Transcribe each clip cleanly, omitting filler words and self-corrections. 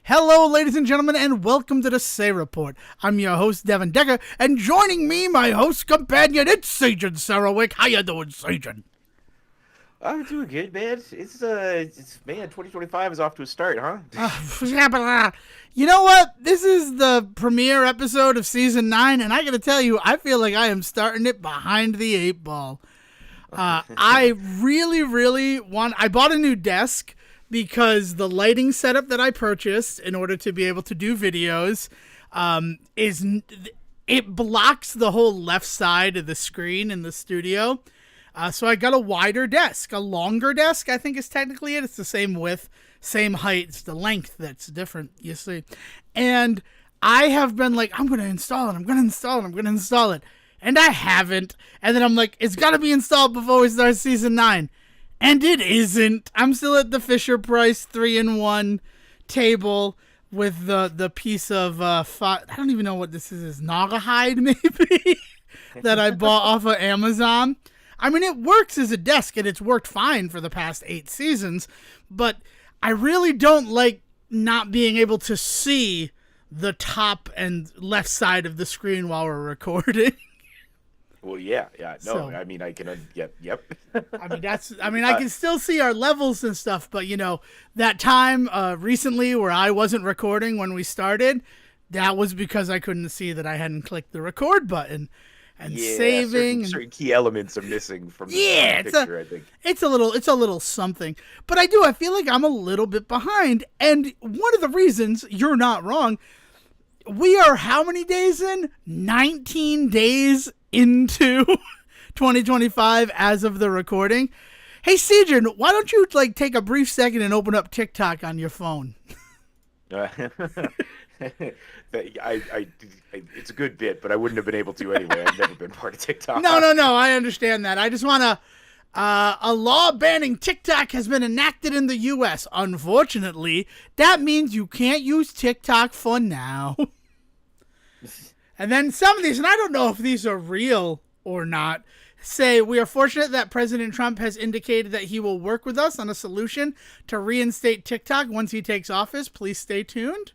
Hello, ladies and gentlemen, and welcome to the Say Report. I'm your host, Devon Decker, and joining me, my host companion, it's Sajan Sarowick. How you doing, Sajan? I'm doing good, man. Man, 2025 is off to a start, huh? You know what? This is the premiere episode of Season 9, and I gotta tell you, I feel like I am starting it behind the 8 ball. I really want... I bought a new desk because the lighting setup that I purchased in order to be able to do videos it blocks the whole left side of the screen in the studio. So I got a wider desk, a longer desk, I think is technically it. It's the same width, same height. It's the length that's different, you see. And I have been like, I'm going to install it. And I haven't. And then I'm like, it's got to be installed before we start Season 9. And it isn't. I'm still at the Fisher-Price 3-in-1 table with the piece of, I don't even know what this is Naugahyde maybe, that I bought off of Amazon. I mean, it works as a desk, and it's worked fine for the past 8 seasons, but I really don't like not being able to see the top and left side of the screen while we're recording. Well, yeah, no, So, I mean, I can, yep. I can still see our levels and stuff, but, you know, that time recently where I wasn't recording when we started, that was because I couldn't see that I hadn't clicked the record button. And Yeah, saving certain key elements are missing from the picture, I think. it's a little something. But I feel like I'm a little bit behind. And one of the reasons, you're not wrong, we are how many days in? 19 days into 2025 as of the recording. Hey, Sejan, why don't you take a brief second and open up TikTok on your phone? It's a good bit, but I wouldn't have been able to anyway. I've never been part of TikTok. No, I understand that. I just want to... a law banning TikTok has been enacted in the U.S. Unfortunately, that means you can't use TikTok for now. And then some of these, and I don't know if these are real or not, say, we are fortunate that President Trump has indicated that he will work with us on a solution to reinstate TikTok once he takes office. Please stay tuned.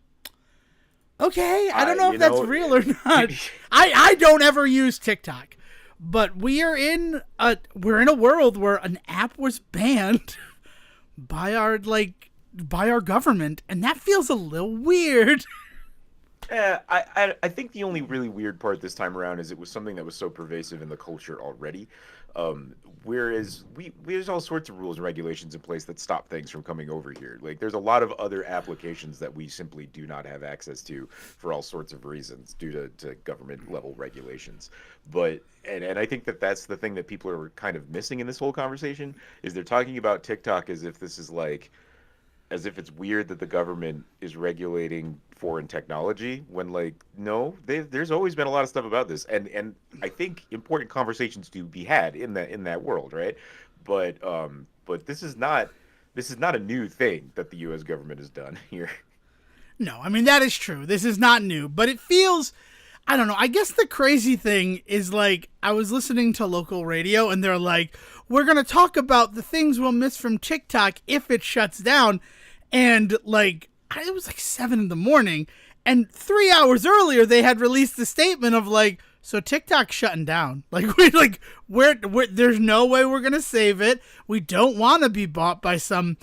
Okay, I don't know if that's real or not. I don't ever use TikTok. But we're in a world where an app was banned by our government, and that feels a little weird. I think the only really weird part this time around is it was something that was so pervasive in the culture already. Whereas there's all sorts of rules and regulations in place that stop things from coming over here. Like there's a lot of other applications that we simply do not have access to for all sorts of reasons due to government level regulations. But and I think that's the thing that people are kind of missing in this whole conversation is they're talking about TikTok as if this is as if it's weird that the government is regulating foreign technology when no, there's always been a lot of stuff about this and I think important conversations to be had in that world, right? But this is not a new thing that the US government has done here. No, I mean, that is true. This is not new, but it feels, I don't know. I guess the crazy thing is I was listening to local radio and they're like, we're going to talk about the things we'll miss from TikTok if it shuts down. And it was 7 a.m. and 3 hours earlier they had released the statement of so TikTok's shutting down. There's no way we're gonna save it. We don't want to be bought by some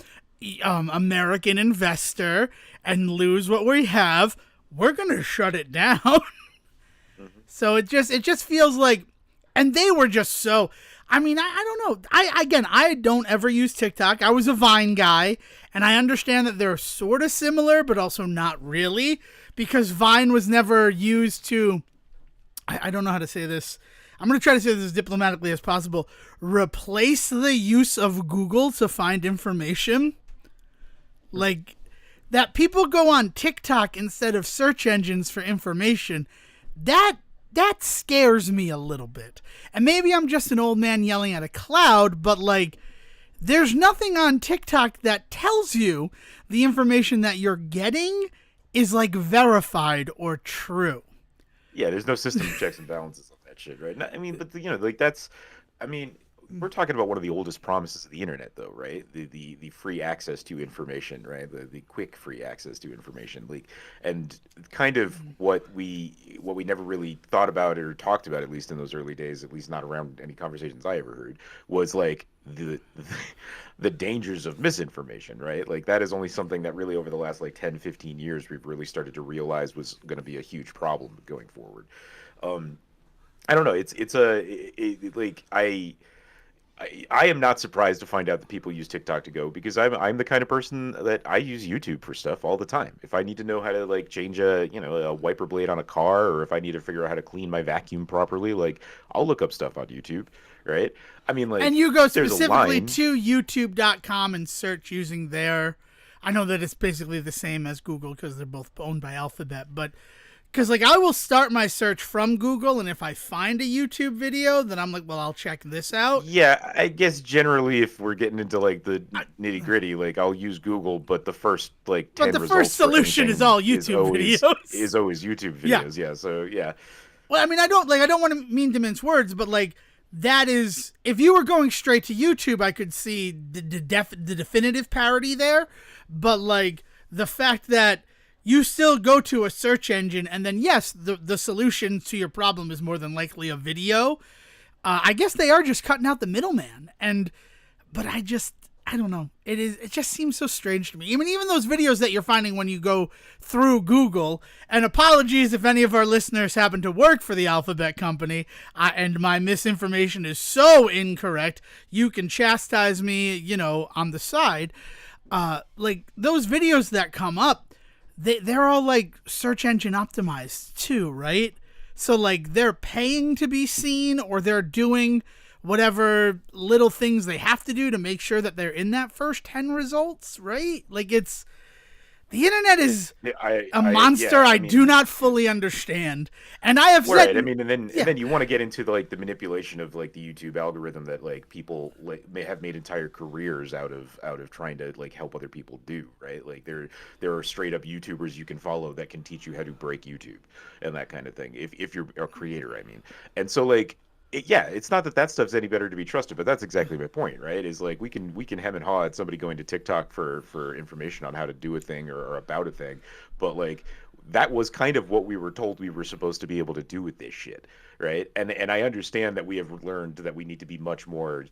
American investor and lose what we have. We're gonna shut it down. Mm-hmm. So it just feels and they were just so. I mean, I don't know. I don't ever use TikTok. I was a Vine guy, and I understand that they're sort of similar, but also not really, because Vine was never used to, I don't know how to say this. I'm going to try to say this as diplomatically as possible. Replace the use of Google to find information. That people go on TikTok instead of search engines for information. That scares me a little bit. And maybe I'm just an old man yelling at a cloud, but there's nothing on TikTok that tells you the information that you're getting is verified or true. Yeah, there's no system of checks and balances on that shit, right? I mean, but that's, I mean, we're talking about one of the oldest promises of the internet, though, right? The free access to information, right? The quick free access to information, like, and kind of what we never really thought about or talked about, at least in those early days, at least not around any conversations I ever heard, was like the dangers of misinformation, right? Like that is only something that really over the last like 10, 15 years we've really started to realize was going to be a huge problem going forward. Um, I don't know. Like I am not surprised to find out that people use TikTok to go because I'm the kind of person that I use YouTube for stuff all the time. If I need to know how to like change a wiper blade on a car, or if I need to figure out how to clean my vacuum properly, like I'll look up stuff on YouTube, right? I mean, like, and you go there's a specifically line. to youtube.com and search using their, I know that it's basically the same as Google because they're both owned by Alphabet, but because like I will start my search from Google, and if I find a YouTube video, then I'm like, well, I'll check this out. Yeah, I guess generally if we're getting into like the nitty gritty, like I'll use Google, but the first like 10 But the results first for solution anything is all YouTube videos. Is always YouTube videos. Yeah. So yeah. Well, I mean, I don't want to mean to mince words, but like that is, if you were going straight to YouTube, I could see the definitive parody there. But like the fact that you still go to a search engine, and then yes, the solution to your problem is more than likely a video. I guess they are just cutting out the middleman, but I don't know. It just seems so strange to me. I mean, even those videos that you're finding when you go through Google, and apologies if any of our listeners happen to work for the Alphabet company, and my misinformation is so incorrect, you can chastise me, on the side. Like those videos that come up, they're all like search engine optimized too, right? So like they're paying to be seen, or they're doing whatever little things they have to do to make sure that they're in that first 10 results, right? Like the internet is a monster I do not fully understand. And I have said, right. I mean, and then you want to get into like the manipulation of like the YouTube algorithm that like people like may have made entire careers out of trying to like help other people do, right? Like there are straight up YouTubers you can follow that can teach you how to break YouTube and that kind of thing. If you're a creator, I mean. And so like it's not that stuff's any better to be trusted, but that's exactly my point, right? Is like we can hem and haw at somebody going to TikTok for information on how to do a thing or about a thing, but like that was kind of what we were told we were supposed to be able to do with this shit, right? And I understand that we have learned that we need to be much more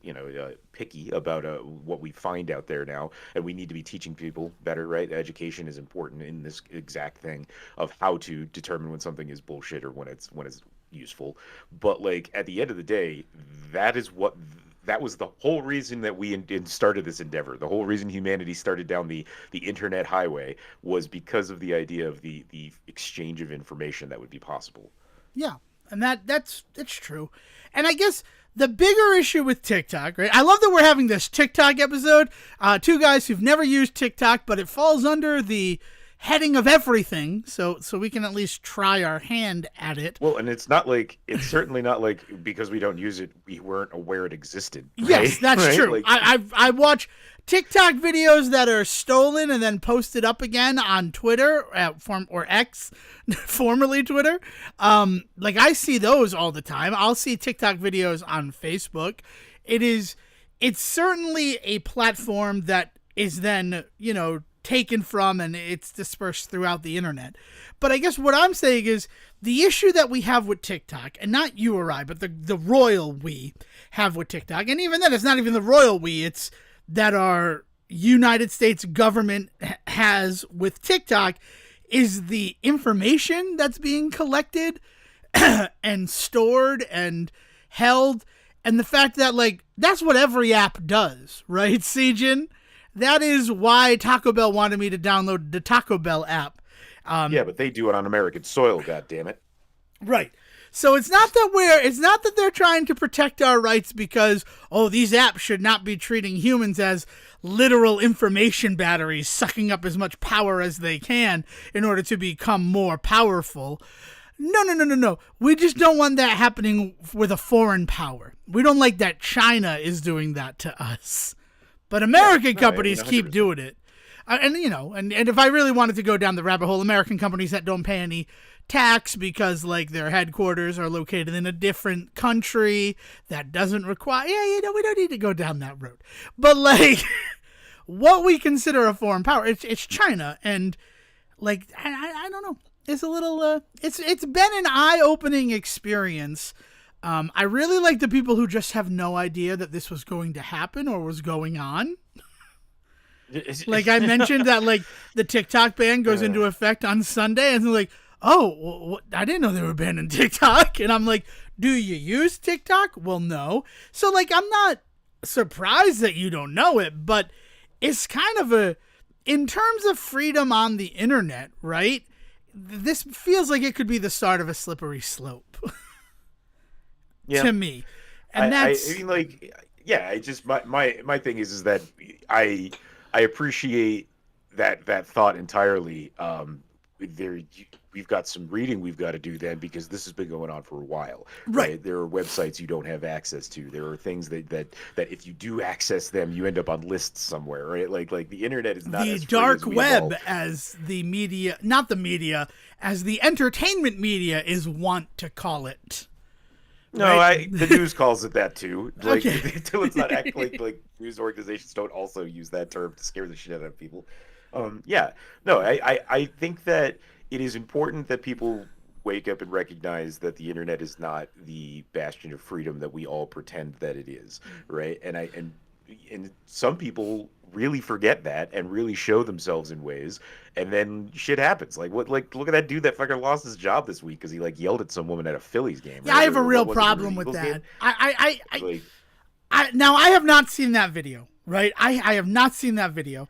picky about what we find out there now, and we need to be teaching people better, right? Education is important in this exact thing of how to determine when something is bullshit or when it's useful. But like at the end of the day, that was the whole reason that we started this endeavor. The whole reason humanity started down the internet highway was because of the idea of the exchange of information that would be possible. Yeah, and that's true. And I guess the bigger issue with TikTok, right? I love that we're having this TikTok episode. Two guys who've never used TikTok, but it falls under the heading of everything, so we can at least try our hand at it. Well, and it's certainly not like because we don't use it, we weren't aware it existed. Right? Yes, that's right? true. Like, I watch TikTok videos that are stolen and then posted up again on Twitter or X, formerly Twitter. Like I see those all the time. I'll see TikTok videos on Facebook. It's certainly a platform that is then taken from and it's dispersed throughout the internet. But I guess what I'm saying is the issue that we have with TikTok, and not you or I, but the royal we have with TikTok, and even then it's not even the royal we, it's that our United States government has with TikTok, is the information that's being collected and stored and held, and the fact that like that's what every app does, right, Sejin? That is why Taco Bell wanted me to download the Taco Bell app. Yeah, but they do it on American soil, goddammit. Right. So it's not that they're trying to protect our rights because, these apps should not be treating humans as literal information batteries sucking up as much power as they can in order to become more powerful. No. We just don't want that happening with a foreign power. We don't like that China is doing that to us. But American companies keep doing it. And and if I really wanted to go down the rabbit hole, American companies that don't pay any tax because like their headquarters are located in a different country that doesn't require, we don't need to go down that road. But like what we consider a foreign power, it's China. And like, I don't know. It's a little, it's been an eye-opening experience. I really like the people who just have no idea that this was going to happen or was going on. Like I mentioned that like the TikTok ban goes into effect on Sunday, and they're like, oh, I didn't know they were banning TikTok. And I'm like, do you use TikTok? Well, no. So like, I'm not surprised that you don't know it, but it's kind of in terms of freedom on the internet, right? This feels like it could be the start of a slippery slope. To me. And I mean, like, yeah, I just, my thing is that I appreciate that thought entirely. We've got some reading we've got to do then, because this has been going on for a while. Right. There are websites you don't have access to. There are things that if you do access them, you end up on lists somewhere, right? Like the internet is not the as free dark as we web, all. as the media, not the media, as the entertainment media is wont to call it. No, right? The news calls it that too. Like, Okay. until it's not like news organizations don't also use that term to scare the shit out of people. I think that it is important that people wake up and recognize that the internet is not the bastion of freedom that we all pretend that it is, right? And some people really forget that and really show themselves in ways, and then shit happens. Like look at that dude that fucking lost his job this week because he like yelled at some woman at a Phillies game. Yeah, right? I have a real What was it, problem with Eagles that. game? Now I have not seen that video, right? I have not seen that video.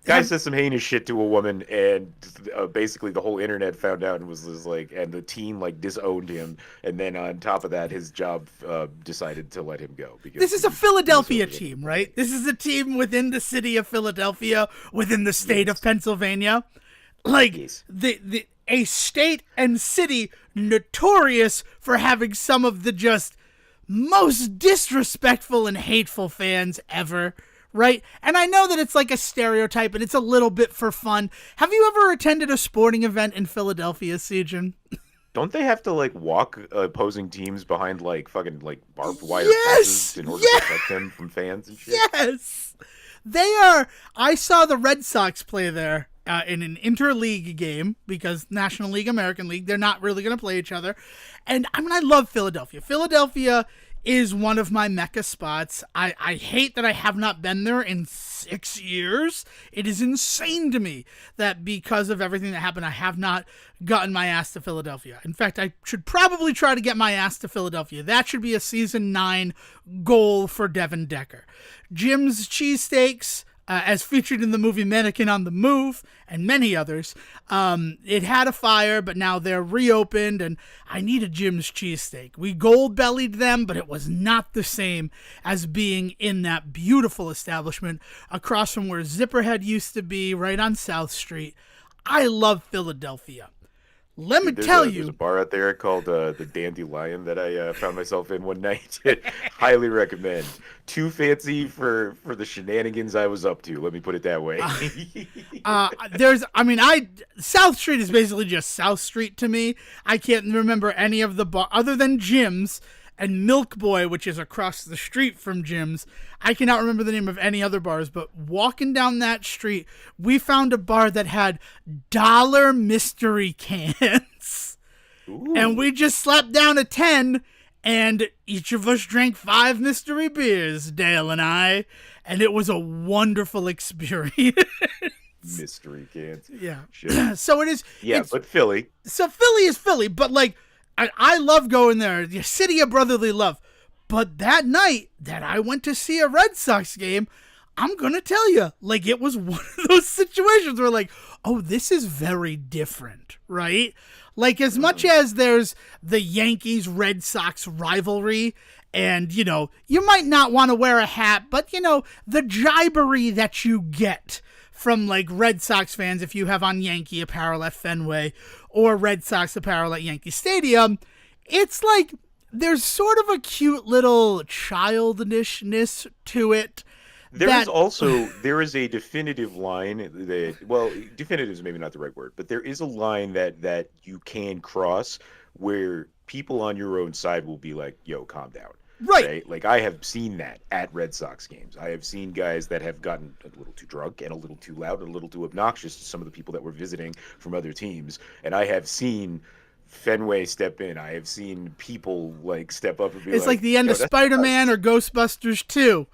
Guy said some heinous shit to a woman, and basically the whole internet found out and was just like, and the team like disowned him, and then on top of that, his job decided to let him go. Because this is a Philadelphia team, right? This is a team within the city of Philadelphia, within the state of Pennsylvania, like a state and city notorious for having some of the just most disrespectful and hateful fans ever. Right? And I know that it's like a stereotype and it's a little bit for fun. Have you ever attended a sporting event in Philadelphia, Sejan? Don't they have to like walk opposing teams behind like fucking like barbed wire fences in order to protect them from fans and shit? Yes! They are. I saw the Red Sox play there in an interleague game because National League, American League, they're not really going to play each other. And I mean, I love Philadelphia. Philadelphia is one of my mecca spots. I hate that I have not been there in 6 years. It is insane to me that because of everything that happened, I have not gotten my ass to Philadelphia. In fact, I should probably try to get my ass to Philadelphia. That should be a season 9 goal for Devon Decker. Jim's Cheesesteaks, as featured in the movie Mannequin on the Move, and many others. It had a fire, but now they're reopened, and I need a Jim's Cheesesteak. We gold-bellied them, but it was not the same as being in that beautiful establishment across from where Zipperhead used to be, right on South Street. I love Philadelphia. Let me tell you. There's a bar out there called the Dandelion that I found myself in one night. Highly recommend. Too fancy for the shenanigans I was up to. Let me put it that way. South Street is basically just South Street to me. I can't remember any of the bar other than Jim's and Milk Boy, which is across the street from Jim's. I cannot remember the name of any other bars, but walking down that street, we found a bar that had dollar mystery cans. Ooh. And we just slapped down a 10, and each of us drank 5 mystery beers, Dale and I, and it was a wonderful experience. Mystery cans. Yeah. Shit. So it is. Yeah, but Philly. So Philly is Philly, but like, I love going there, the city of brotherly love. But that night that I went to see a Red Sox game, I'm going to tell you, like, it was one of those situations where, like, oh, this is very different, right? Like, as much as there's the Yankees-Red Sox rivalry, and, you know, you might not want to wear a hat, but, you know, the jibery that you get from like Red Sox fans if you have on Yankee apparel at Fenway or Red Sox apparel at Yankee Stadium, it's like there's sort of a cute little childishness to it that there is a definitive line that, well, definitive is maybe not the right word, but there is a line that you can cross where people on your own side will be like, "Yo, calm down." right. Right? Like I have seen that at Red Sox games. I have seen guys that have gotten a little too drunk and a little too loud and a little too obnoxious to some of the people that were visiting from other teams, and I have seen Fenway step in. I have seen people like step up and be It's like like, the end "Yo, of that's Spider-Man or Ghostbusters 2.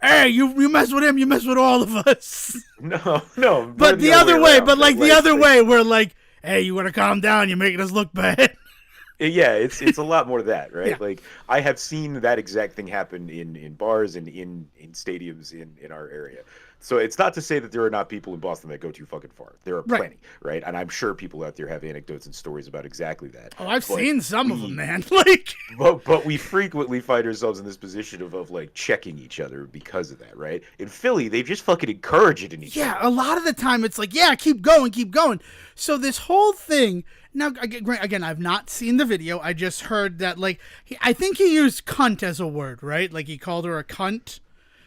Hey, you mess with him, you mess with all of us. no, no." But the other way, but like the other way, we're like, hey, you want to calm down? You're making us look bad. Yeah, it's a lot more of that, Yeah, right? Like I have seen that exact thing happen in bars and in stadiums in our area. So it's not to say that there are not people in Boston that go too fucking far. There are right. plenty, right? And I'm sure people out there have anecdotes and stories about exactly that. Oh, I've But seen some of them, we man. Like, but we frequently find ourselves in this position of like checking each other because of that, right? In Philly, they just fucking encourage it in each yeah, other. a lot of the time it's like, yeah, keep going, keep going. So this whole thing. Now, again, I've not seen the video. I just heard that, like, I think he used cunt as a word, right? Like, he called her a cunt.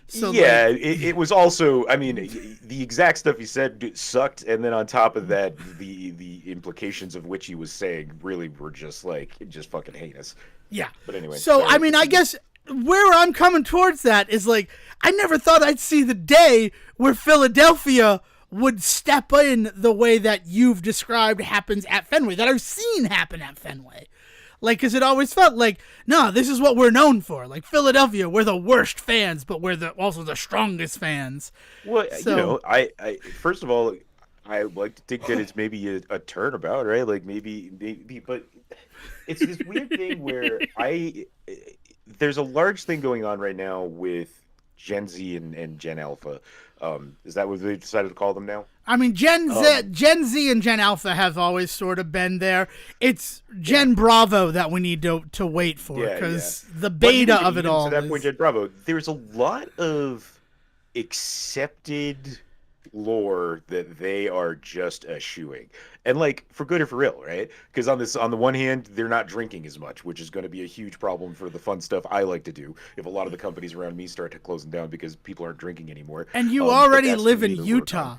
So, Yeah, like, it was also, I mean, the exact stuff he said sucked, and then on top of that, the implications of which he was saying really were just like just fucking heinous. yeah. But anyway, So, I sorry, mean, I continue. guess where I'm coming towards that is like, I never thought I'd see the day where Philadelphia would step in the way that you've described happens at Fenway, that I've seen happen at Fenway. Like, because it always felt like, no, this is what we're known for. Like, Philadelphia, we're the worst fans, but we're also the strongest fans. Well, So, you know, I first of all, I like to think that it's maybe a turnabout, right? Like maybe, but it's this weird thing where there's a large thing going on right now with Gen Z and Gen Alpha. Is that what they decided to call them now? I mean, Um, Gen Z and Gen Alpha have always sort of been there. It's yeah, Gen Bravo that we need to wait for, yeah. because the But beta of it even to all that point, is, Jed Bravo, there's a lot of accepted lore that they are just eschewing, and like for good or for ill, right? Because on the one hand, they're not drinking as much, which is going to be a huge problem for the fun stuff I like to do. If a lot of the companies around me start to closing down because people aren't drinking anymore, and you but already that's for live in me to work on. Utah,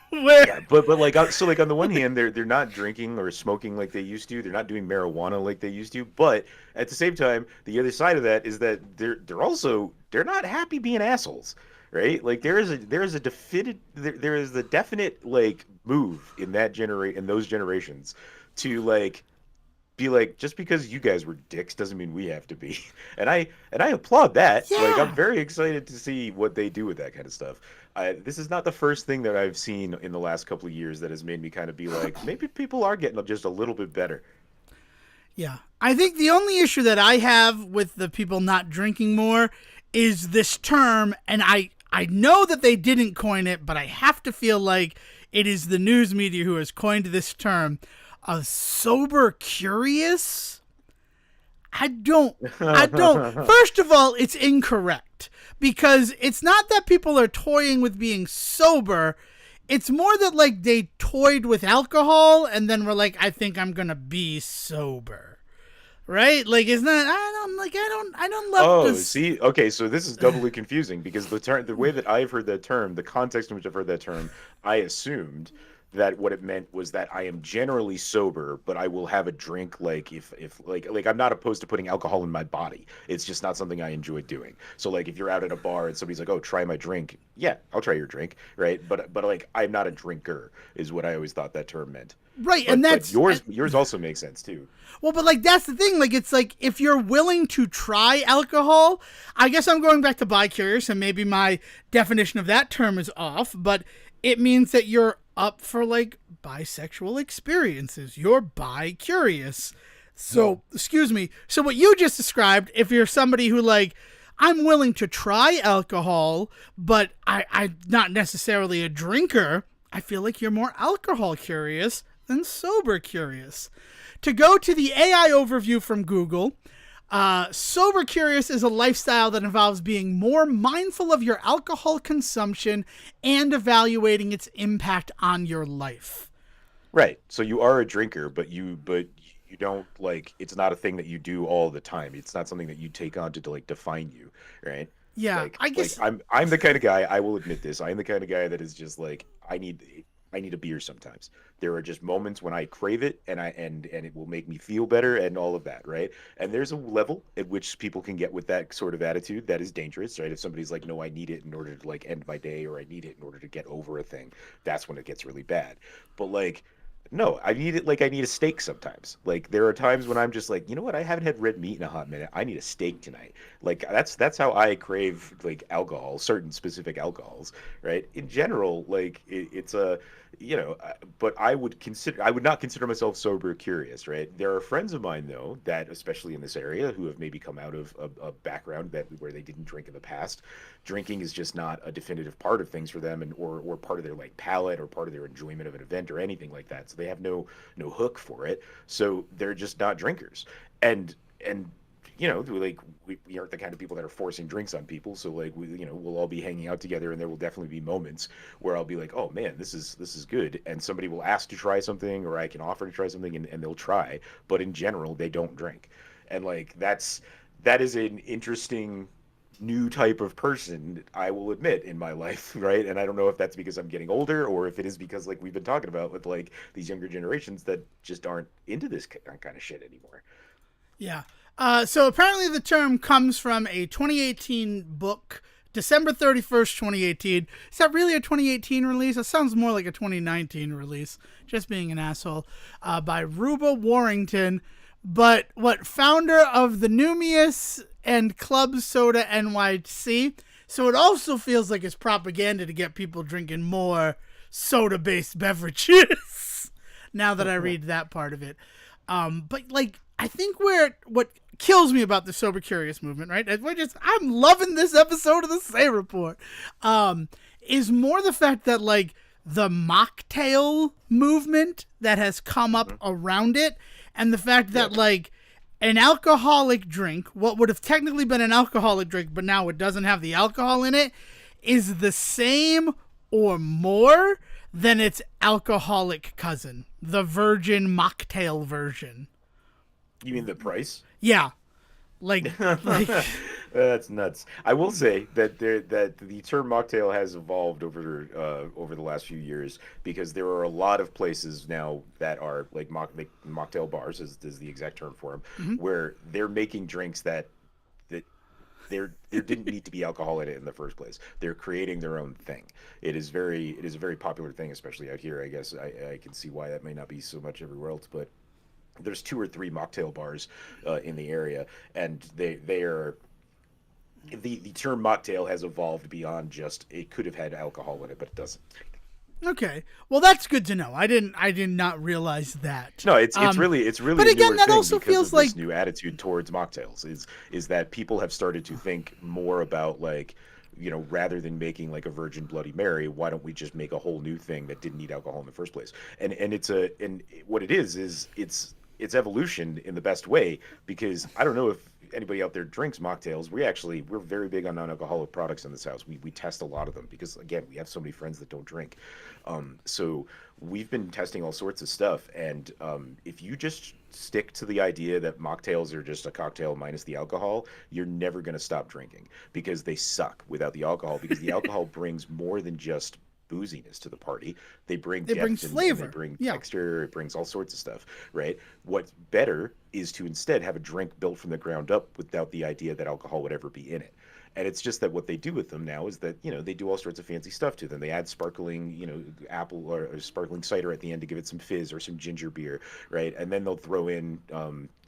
where Yeah, but like so like on the one hand they're not drinking or smoking like they used to. They're not doing marijuana like they used to. But at the same time, the other side of that is that they're not happy being assholes, right? Like there is a definite like move in those generations to like be like, just because you guys were dicks doesn't mean we have to be. And I applaud that. Like I'm yeah, very excited to see what they do with that kind of stuff. This is not the first thing that I've seen in the last couple of years that has made me kind of be like, maybe people are getting just a little bit better. yeah. I think the only issue that I have with the people not drinking more is this term, and I know that they didn't coin it, but I have to feel like it is the news media who has coined this term, a sober curious. I don't. First of all, it's incorrect, because it's not that people are toying with being sober. It's more that, like, they toyed with alcohol and then were like, I think I'm going to be sober. Right? Like, isn't that, I don't love Oh, this. see, okay, so this is doubly confusing because the way that I've heard that term, the context in which I've heard that term, I assumed that what it meant was that I am generally sober, but I will have a drink like if like I'm not opposed to putting alcohol in my body. It's just not something I enjoy doing. So like if you're out at a bar and somebody's like, "Oh, try my drink." Yeah, I'll try your drink, right? But like I'm not a drinker is what I always thought that term meant. Right, and But that's, yours also makes sense too. well, but like that's the thing. Like, it's like, if you're willing to try alcohol, I guess I'm going back to bi-curious, and maybe my definition of that term is off, but it means that you're up for, like, bisexual experiences. You're bi-curious. So, excuse me. So what you just described, if you're somebody who, like, I'm willing to try alcohol, but I'm not necessarily a drinker, I feel like you're more alcohol curious than sober curious. To go to the AI overview from Google, sober curious is a lifestyle that involves being more mindful of your alcohol consumption and evaluating its impact on your life. Right. So you are a drinker, but you don't like it's not a thing that you do all the time. It's not something that you take on to like define you, right? Yeah, Like I like guess. I'm the kind of guy, I will admit this. I am the kind of guy that is just like I need a beer sometimes. There are just moments when I crave it and it will make me feel better and all of that, right? And there's a level at which people can get with that sort of attitude that is dangerous, right? If somebody's like, "No, I need it in order to like end my day or I need it in order to get over a thing." That's when it gets really bad. But like no, I need it like I need a steak sometimes. Like there are times when I'm just like, you know what? I haven't had red meat in a hot minute. I need a steak tonight. Like that's how I crave like alcohol, certain specific alcohols, right? In general, like it's a, you know, but I would not consider myself sober curious, right? There are friends of mine though that, especially in this area, who have maybe come out of a background that where they didn't drink in the past. Drinking is just not a definitive part of things for them, and or part of their like palate or part of their enjoyment of an event or anything like that. So they have no hook for it. So they're just not drinkers, and you know, like we aren't the kind of people that are forcing drinks on people. So like we, you know, we'll all be hanging out together, and there will definitely be moments where I'll be like, oh man, this is good, and somebody will ask to try something, or I can offer to try something, and they'll try. But in general, they don't drink, and like that is an interesting new type of person, I will admit, in my life, right? And I don't know if that's because I'm getting older or if it is because like we've been talking about with like these younger generations that just aren't into this kind of shit anymore. Yeah. So apparently the term comes from a 2018 book, December 31st, 2018. Is that really a 2018 release? That sounds more like a 2019 release, just being an asshole, by Ruba Warrington. But what, founder of the Numius and Club Soda NYC. So it also feels like it's propaganda to get people drinking more soda-based beverages. Now that I read that part of it. But like, I think what kills me about the sober curious movement, right? I'm loving this episode of the Say Report. Is more the fact that like the mocktail movement that has come up around it, and the fact that like an alcoholic drink, what would have technically been an alcoholic drink, but now it doesn't have the alcohol in it, is the same or more than its alcoholic cousin, the virgin mocktail version. You mean the price? Yeah, like That's nuts. I will say that that the term mocktail has evolved over the last few years because there are a lot of places now that are like mocktail bars is the exact term for them, where they're making drinks that there didn't need to be alcohol in it in the first place. They're creating their own thing. It is a very popular thing, especially out here. I guess I can see why that may not be so much everywhere else, but there's two or three mocktail bars in the area, and they are the term mocktail has evolved beyond just it could have had alcohol in it, but it doesn't. okay. Well, that's good to know. I did not realize that. No, it's really But a again, newer that thing also because feels of like this new attitude towards mocktails is that people have started to think more about like, you know, rather than making like a virgin Bloody Mary, why don't we just make a whole new thing that didn't need alcohol in the first place? And what it is it's evolution in the best way, because I don't know if anybody out there drinks mocktails. We're very big on non-alcoholic products in this house. We test a lot of them because again we have so many friends that don't drink. So we've been testing all sorts of stuff, and if you just stick to the idea that mocktails are just a cocktail minus the alcohol, you're never going to stop drinking because they suck without the alcohol, because the alcohol brings more than just booziness to the party. They bring it brings depth and they flavor. bring Yeah. texture. It brings all sorts of stuff, right? What's better is to instead have a drink built from the ground up without the idea that alcohol would ever be in it. And it's just that what they do with them now is that, you know, they do all sorts of fancy stuff to them. They add sparkling, you know, apple or sparkling cider at the end to give it some fizz, or some ginger beer, right? And then they'll throw in,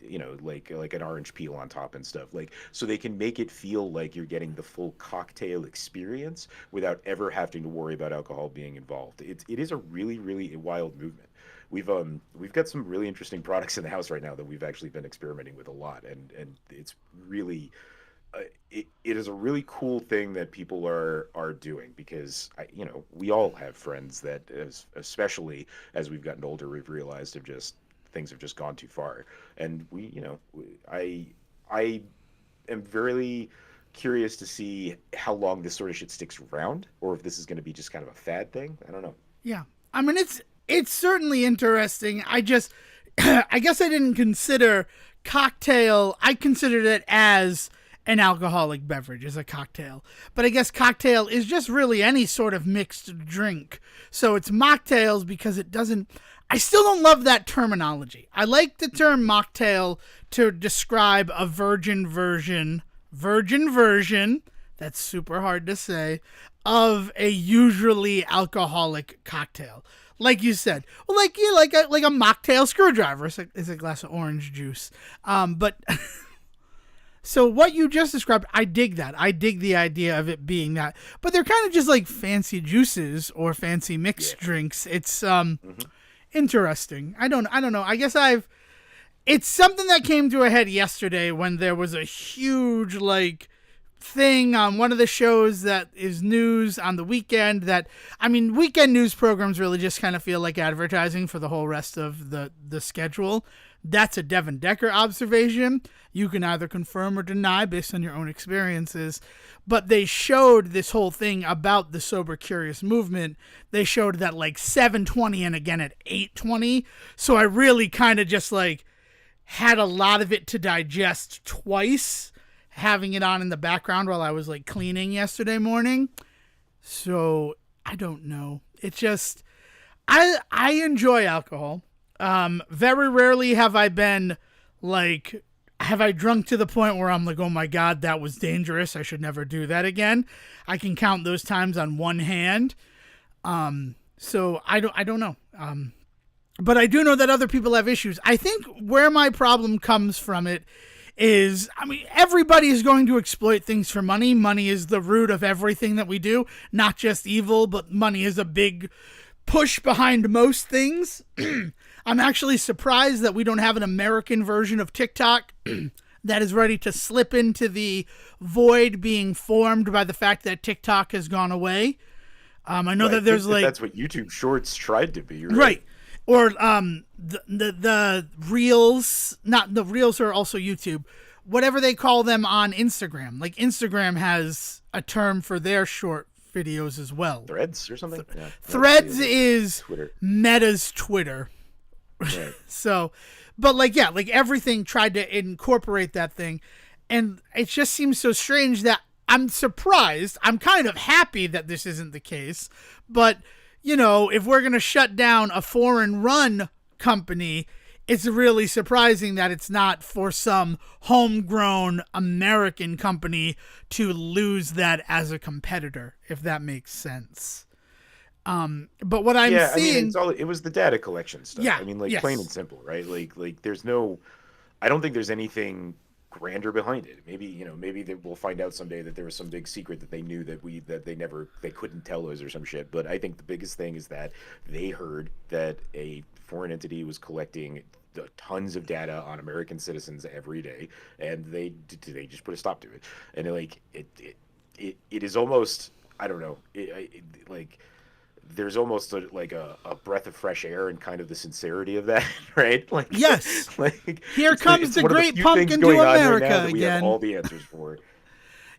you know, like an orange peel on top and stuff. Like, so they can make it feel like you're getting the full cocktail experience without ever having to worry about alcohol being involved. It is a really, really wild movement. We've got some really interesting products in the house right now that we've actually been experimenting with a lot, and it's really it is a really cool thing that people are doing, because you know, we all have friends that, especially as we've gotten older, we've realized have just things have just gone too far, and I am very curious to see how long this sort of shit sticks around, or if this is going to be just kind of a fad thing. I don't know. Yeah. I mean, it's certainly interesting. I just I guess I didn't consider cocktail. I considered it as an alcoholic beverage, is a cocktail. But I guess cocktail is just really any sort of mixed drink. So it's mocktails because it doesn't... I still don't love that terminology. I like the term mocktail to describe a virgin version, that's super hard to say, of a usually alcoholic cocktail. Like you said, well, like a mocktail screwdriver is a glass of orange juice. But so what you just described, I dig that. I dig the idea of it being that. But they're kind of just like fancy juices or fancy mixed drinks. It's interesting. I don't know. I guess it's something that came to a head yesterday when there was a huge thing on one of the shows that is news on the weekend that, I mean, weekend news programs really just kind of feel like advertising for the whole rest of the schedule. That's a Devon Decker observation. You can either confirm or deny based on your own experiences. But they showed this whole thing about the Sober Curious movement. They showed that 7:20 and again at 8:20. So I really kind of just had a lot of it to digest twice, having it on in the background while I was cleaning yesterday morning. So I don't know. It just, I enjoy alcohol. Very rarely have I been have I drunk to the point where I'm oh my God, that was dangerous. I should never do that again. I can count those times on one hand. So I don't know. But I do know that other people have issues. I think where my problem comes from it is, I mean, everybody is going to exploit things for money. Money is the root of everything that we do, not just evil, but money is a big push behind most things. I'm actually surprised that we don't have an American version of TikTok that is ready to slip into the void being formed by the fact that TikTok has gone away. I know that there's that's what YouTube Shorts tried to be, right? Or the Reels, not the Reels are also YouTube, whatever they call them on Instagram. Instagram has a term for their short videos as well. Threads or something? Yeah. Threads is Twitter. Meta's Twitter. Right. So, but everything tried to incorporate that thing. And it just seems so strange that I'm surprised. I'm kind of happy that this isn't the case. But, if we're going to shut down a foreign run company, it's really surprising that it's not for some homegrown American company to lose that as a competitor, if that makes sense. But what I'm seeing, it was the data collection stuff. Yeah, I mean, plain and simple, right? There's no, I don't think there's anything grander behind it. Maybe we'll find out someday that there was some big secret that they knew that they couldn't tell us or some shit. But I think the biggest thing is that they heard that a foreign entity was collecting tons of data on American citizens every day, and they just put a stop to it. And it is almost, I don't know, there's almost a breath of fresh air and kind of the sincerity of that, right? Yes. Here comes the great pumpkin to America right again. We have all the answers for it.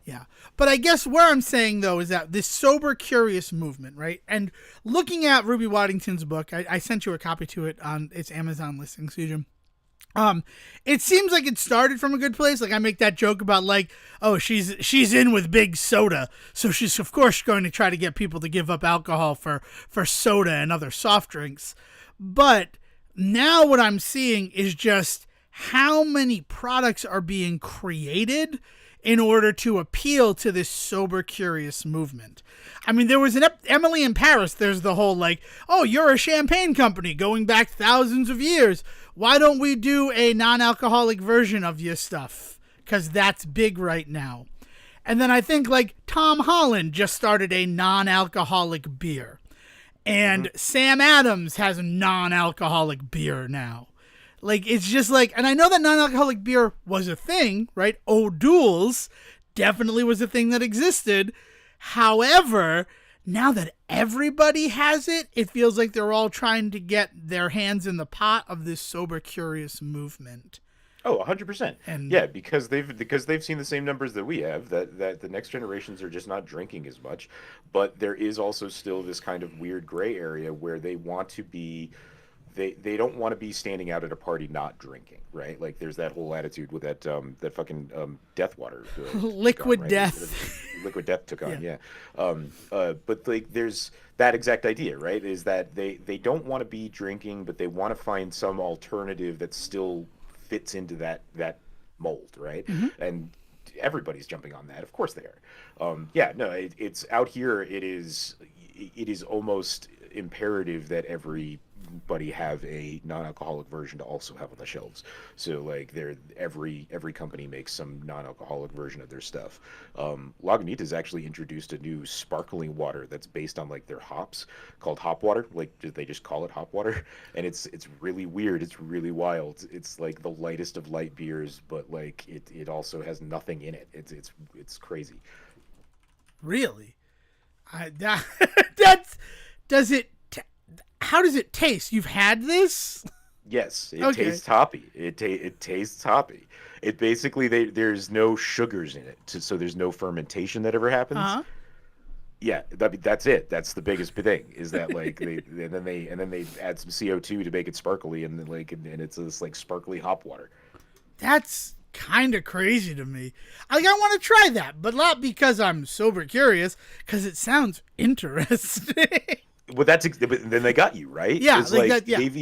Yeah. But I guess where I'm saying, though, is that this Sober Curious movement, right? And looking at Ruby Waddington's book, I sent you a copy to it on its Amazon listing, Sujin. It seems like it started from a good place. I make that joke about oh, she's in with big soda, so she's of course going to try to get people to give up alcohol for soda and other soft drinks. But now what I'm seeing is just how many products are being created in order to appeal to this Sober Curious movement. I mean, there was an Emily in Paris. There's the whole oh, you're a champagne company going back thousands of years. Why don't we do a non-alcoholic version of your stuff? Because that's big right now. And then I think Tom Holland just started a non-alcoholic beer. And Sam Adams has a non-alcoholic beer now. It's just and I know that non-alcoholic beer was a thing, right? O'Doul's definitely was a thing that existed. However, now that everybody has it, it feels like they're all trying to get their hands in the pot of this Sober Curious movement. Oh, 100%. And yeah, because they've seen the same numbers that we have, that the next generations are just not drinking as much. But there is also still this kind of weird gray area where they want to be they don't want to be standing out at a party not drinking, right? Like there's that whole attitude with that fucking Death Water took on, Liquid right? death. Liquid Death took on, Yeah. yeah. But like there's that exact idea, right? Is that they don't want to be drinking, but they want to find some alternative that still fits into that mold, right? Hmm. And everybody's jumping on that. Of course they are. Yeah, no, it's out here. It is almost imperative that everybody have a non-alcoholic version to also have on the shelves. So like every company makes some non-alcoholic version of their stuff. Lagunitas actually introduced a new sparkling water that's based on like their hops called hop water. Like they just call it hop water, and it's really weird. It's really wild. It's like the lightest of light beers, but like it also has nothing in it. It's crazy. Really? That's does it? How does it taste? You've had this? Yes, it Okay. tastes hoppy. It tastes hoppy. It basically there's no sugars in it, so there's no fermentation that ever happens. Uh huh. Yeah, that's it. That's the biggest thing is that like they add some CO2 to make it sparkly, and then and it's this like sparkly hop water. That's kind of crazy to me. Like I want to try that, but not because I'm sober curious, because it sounds interesting. Well, but then they got you right. Yeah, It's like like that. Yeah. they've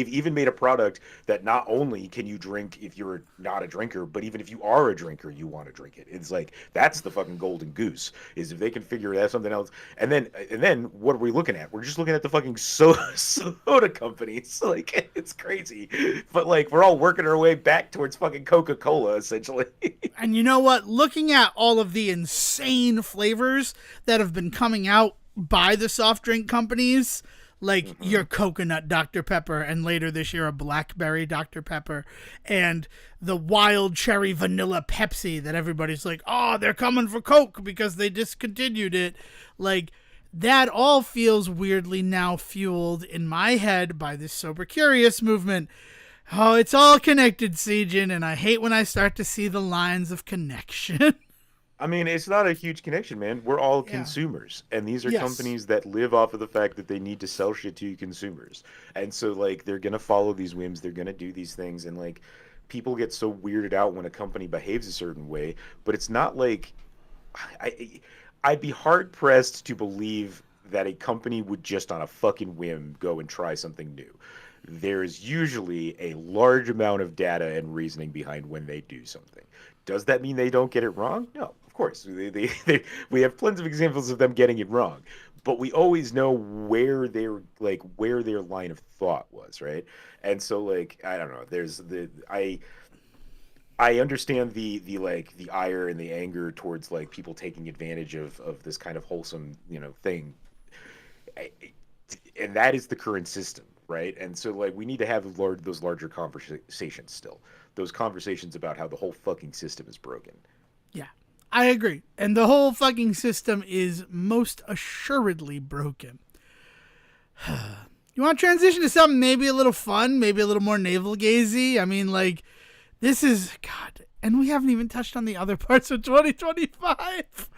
even made a product that not only can you drink if you're not a drinker, but even if you are a drinker, you want to drink it. It's like that's the fucking golden goose. Is if they can figure out something else, and then what are we looking at? We're just looking at the fucking soda companies. Like it's crazy, but like we're all working our way back towards fucking Coca-Cola essentially. And you know what? Looking at all of the insane flavors that have been coming out by the soft drink companies, like your coconut Dr. Pepper, and later this year a blackberry Dr. Pepper, and the wild cherry vanilla Pepsi that everybody's like, oh, they're coming for Coke because they discontinued it. Like, that all feels weirdly now fueled in my head by this sober curious movement. Oh, it's all connected, Sejin, and I hate when I start to see the lines of connection. I mean, it's not a huge connection, man. We're all Yeah. consumers, and these are Yes. companies that live off of the fact that they need to sell shit to consumers. And so, like, they're gonna follow these whims, they're gonna do these things, and like, people get so weirded out when a company behaves a certain way. But it's not like I'd be hard pressed to believe that a company would just on a fucking whim go and try something new. There's usually a large amount of data and reasoning behind when they do something. Does that mean they don't get it wrong? No, of course. We have plenty of examples of them getting it wrong, but we always know where their line of thought was, right? And so like I don't know. I understand the ire and the anger towards like people taking advantage of this kind of wholesome thing. I- and that is the current system, right? And so like we need to have those larger conversations still, those conversations about how the whole fucking system is broken. Yeah, I agree. And the whole fucking system is most assuredly broken. You want to transition to something maybe a little fun, maybe a little more navel gazy? I mean, like, this is, God, and we haven't even touched on the other parts of 2025.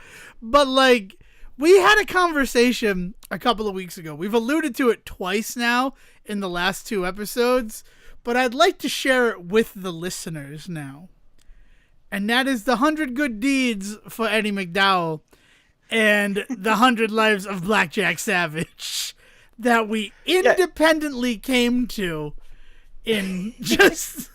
But, like, we had a conversation a couple of weeks ago. We've alluded to it twice now in the last two episodes, but I'd like to share it with the listeners now. And that is the 100 good deeds for Eddie McDowd and the 100 lives of Blackjack Savage that we independently came to in just...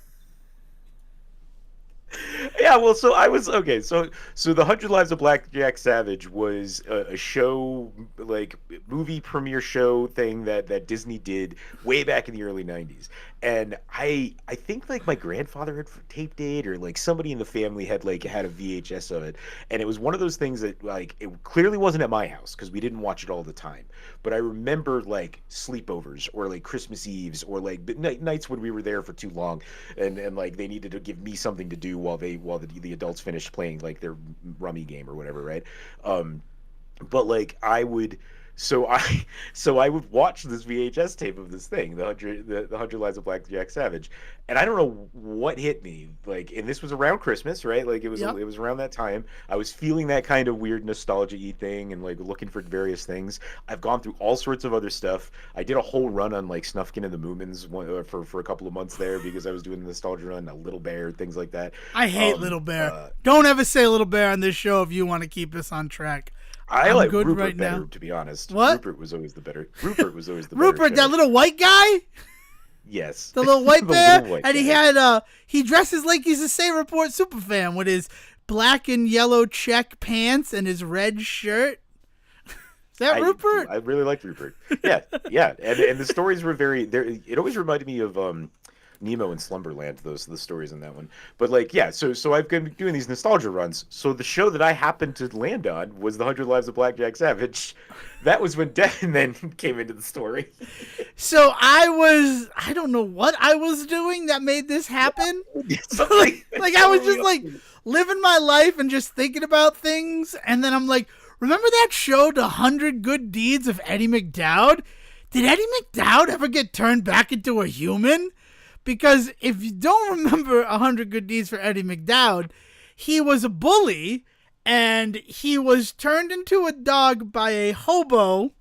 Yeah, well, so I was okay. So the Hundred Lives of Blackjack Savage was a show, like movie premiere show thing that Disney did way back in the early '90s, and I think like my grandfather had taped it, or like somebody in the family had had a VHS of it, and it was one of those things that like it clearly wasn't at my house because we didn't watch it all the time, but I remember like sleepovers or like Christmas Eves or like nights when we were there for too long, and like they needed to give me something to do while the adults finished playing like their rummy game or whatever, right? But like I would So I so I would watch this VHS tape of this thing, the 100 Lives of Black Jack Savage, and I don't know what hit me. Like, and this was around Christmas, right? Like Yep. it was around that time. I was feeling that kind of weird nostalgia-y thing and like looking for various things. I've gone through all sorts of other stuff. I did a whole run on like Snufkin and the Moomins for a couple of months there because I was doing the nostalgia run, a Little Bear, things like that. I hate Little Bear. Don't ever say Little Bear on this show if you want to keep us on track. I I'm like good Rupert right better, now. to be honest. What? Rupert was always the better. Rupert was always the better. Rupert, that show. little white guy? Yes. The little white The bear? little white And he guy. had, he dresses like he's a Say Report superfan with his black and yellow check pants and his red shirt. Is that Rupert? I really liked Rupert. Yeah, yeah, and the stories were very there. It always reminded me of Nemo and Slumberland. The stories in that one. But like, yeah. So I've been doing these nostalgia runs. So the show that I happened to land on was the 100 Lives of Black Jack Savage. That was when Devon then came into the story. So I don't know what I was doing that made this happen. Like I was just like living my life and just thinking about things, and then I'm like, remember that show, The 100 Good Deeds of Eddie McDowd? Did Eddie McDowd ever get turned back into a human? Because if you don't remember 100 Good Deeds for Eddie McDowd, he was a bully, and he was turned into a dog by a hobo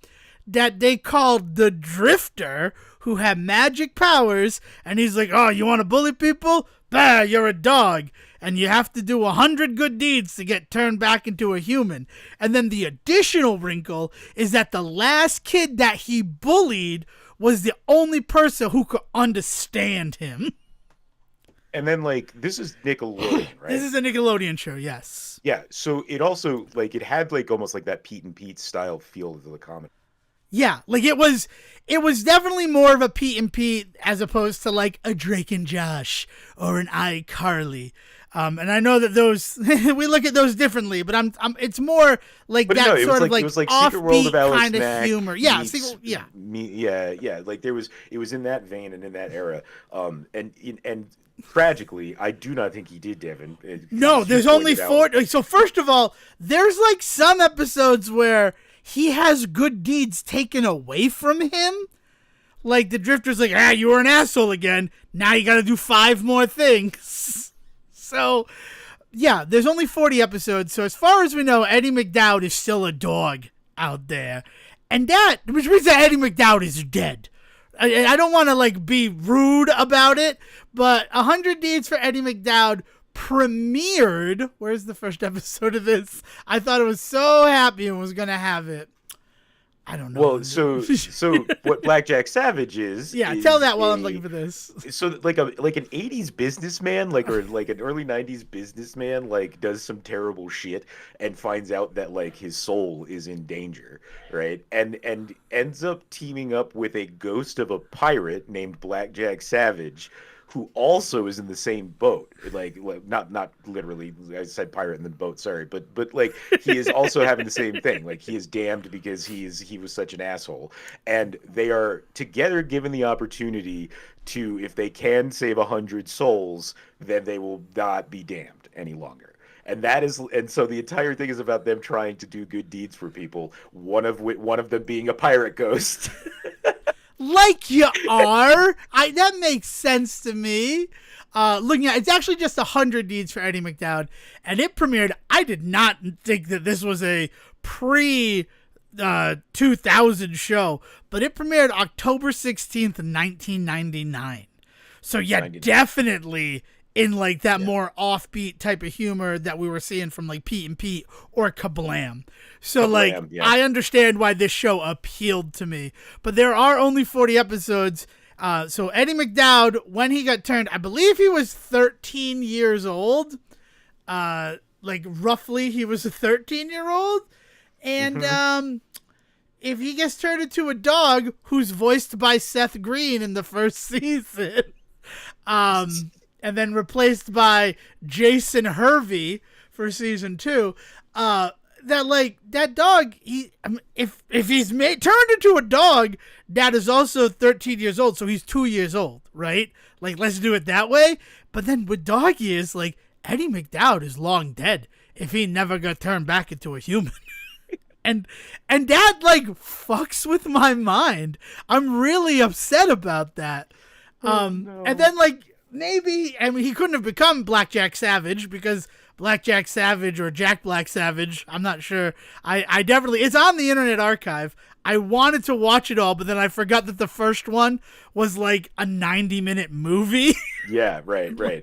that they called the Drifter, who had magic powers, and he's like, oh, you want to bully people? Bah, you're a dog, and you have to do 100 good deeds to get turned back into a human. And then the additional wrinkle is that the last kid that he bullied was the only person who could understand him. And then like this is Nickelodeon, right? This is a Nickelodeon show, yes. Yeah. So it also like it had like almost like that Pete and Pete style feel to the comedy. Yeah, like it was definitely more of a Pete and Pete as opposed to like a Drake and Josh or an iCarly. And I know that those we look at those differently, but it's more like But that no, it sort was of like like it was like Secret World of offbeat Alice kind of Mack humor. Yeah, meets yeah. yeah. Like it was in that vein and in that era. And tragically, I do not think he did, Devon. No, As you there's only pointed out. 4. So first of all, there's like some episodes where he has good deeds taken away from him. Like the Drifter's like, you were an asshole again. Now you got to do 5 more things. So, yeah, there's only 40 episodes. So as far as we know, Eddie McDowd is still a dog out there. And which means that Eddie McDowd is dead. I don't want to like be rude about it, but 100 Deeds for Eddie McDowd premiered. Where's the first episode of this? I thought I was so happy and was gonna have it. I don't know. Well, so what Blackjack Savage is? Yeah, is tell that while I'm looking for this. So like an '80s businessman, like or like an early '90s businessman, like does some terrible shit and finds out that like his soul is in danger, right? And ends up teaming up with a ghost of a pirate named Blackjack Savage, who also is in the same boat. Like not literally, I said pirate in the boat, sorry, but like he is also having the same thing. Like he is damned because he was such an asshole. And they are together given the opportunity to, if they can save 100 souls, then they will not be damned any longer. And so the entire thing is about them trying to do good deeds for people. One of them being a pirate ghost. Like you are. That makes sense to me. Looking at it's actually just 100 Deeds for Eddie McDowd, and it premiered. I did not think that this was a pre 2000 show, but it premiered October 16th, 1999. So yeah, 99. definitely in like that more offbeat type of humor that we were seeing from like Pete and Pete or Kablam. So like yeah. I understand why this show appealed to me, but there are only 40 episodes. So Eddie McDowd, when he got turned, I believe he was 13 years old. Like roughly he was a 13-year-old. And if he gets turned into a dog who's voiced by Seth Green in the first season, and then replaced by Jason Hervey for season 2, that dog, if he's turned into a dog that is also 13 years old, so he's 2 years old, right? Like, let's do it that way. But then with dog years, like, Eddie McDowd is long dead if he never got turned back into a human. and that like fucks with my mind. I'm really upset about that. No. And then like maybe, I mean, he couldn't have become Blackjack Savage because Blackjack Savage or Jack Black Savage, I'm not sure. I definitely, it's on the Internet Archive. I wanted to watch it all, but then I forgot that the first one was like a 90-minute movie. Yeah, right.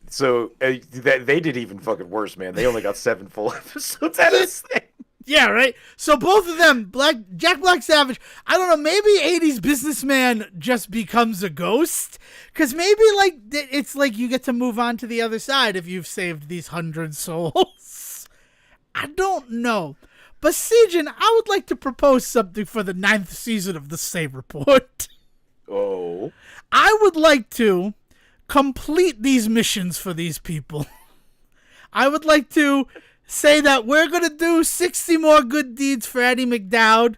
So they did even fucking worse, man. They only got 7 full episodes out of this thing. Yeah, right. So both of them, Jack Black Savage, I don't know, maybe 80s businessman just becomes a ghost. Because maybe like it's like you get to move on to the other side if you've saved these 100 souls. I don't know. But Sejin, I would like to propose something for the 9th season of the Say Report. Oh. I would like to complete these missions for these people. I would like to say that we're going to do 60 more good deeds for Eddie McDowd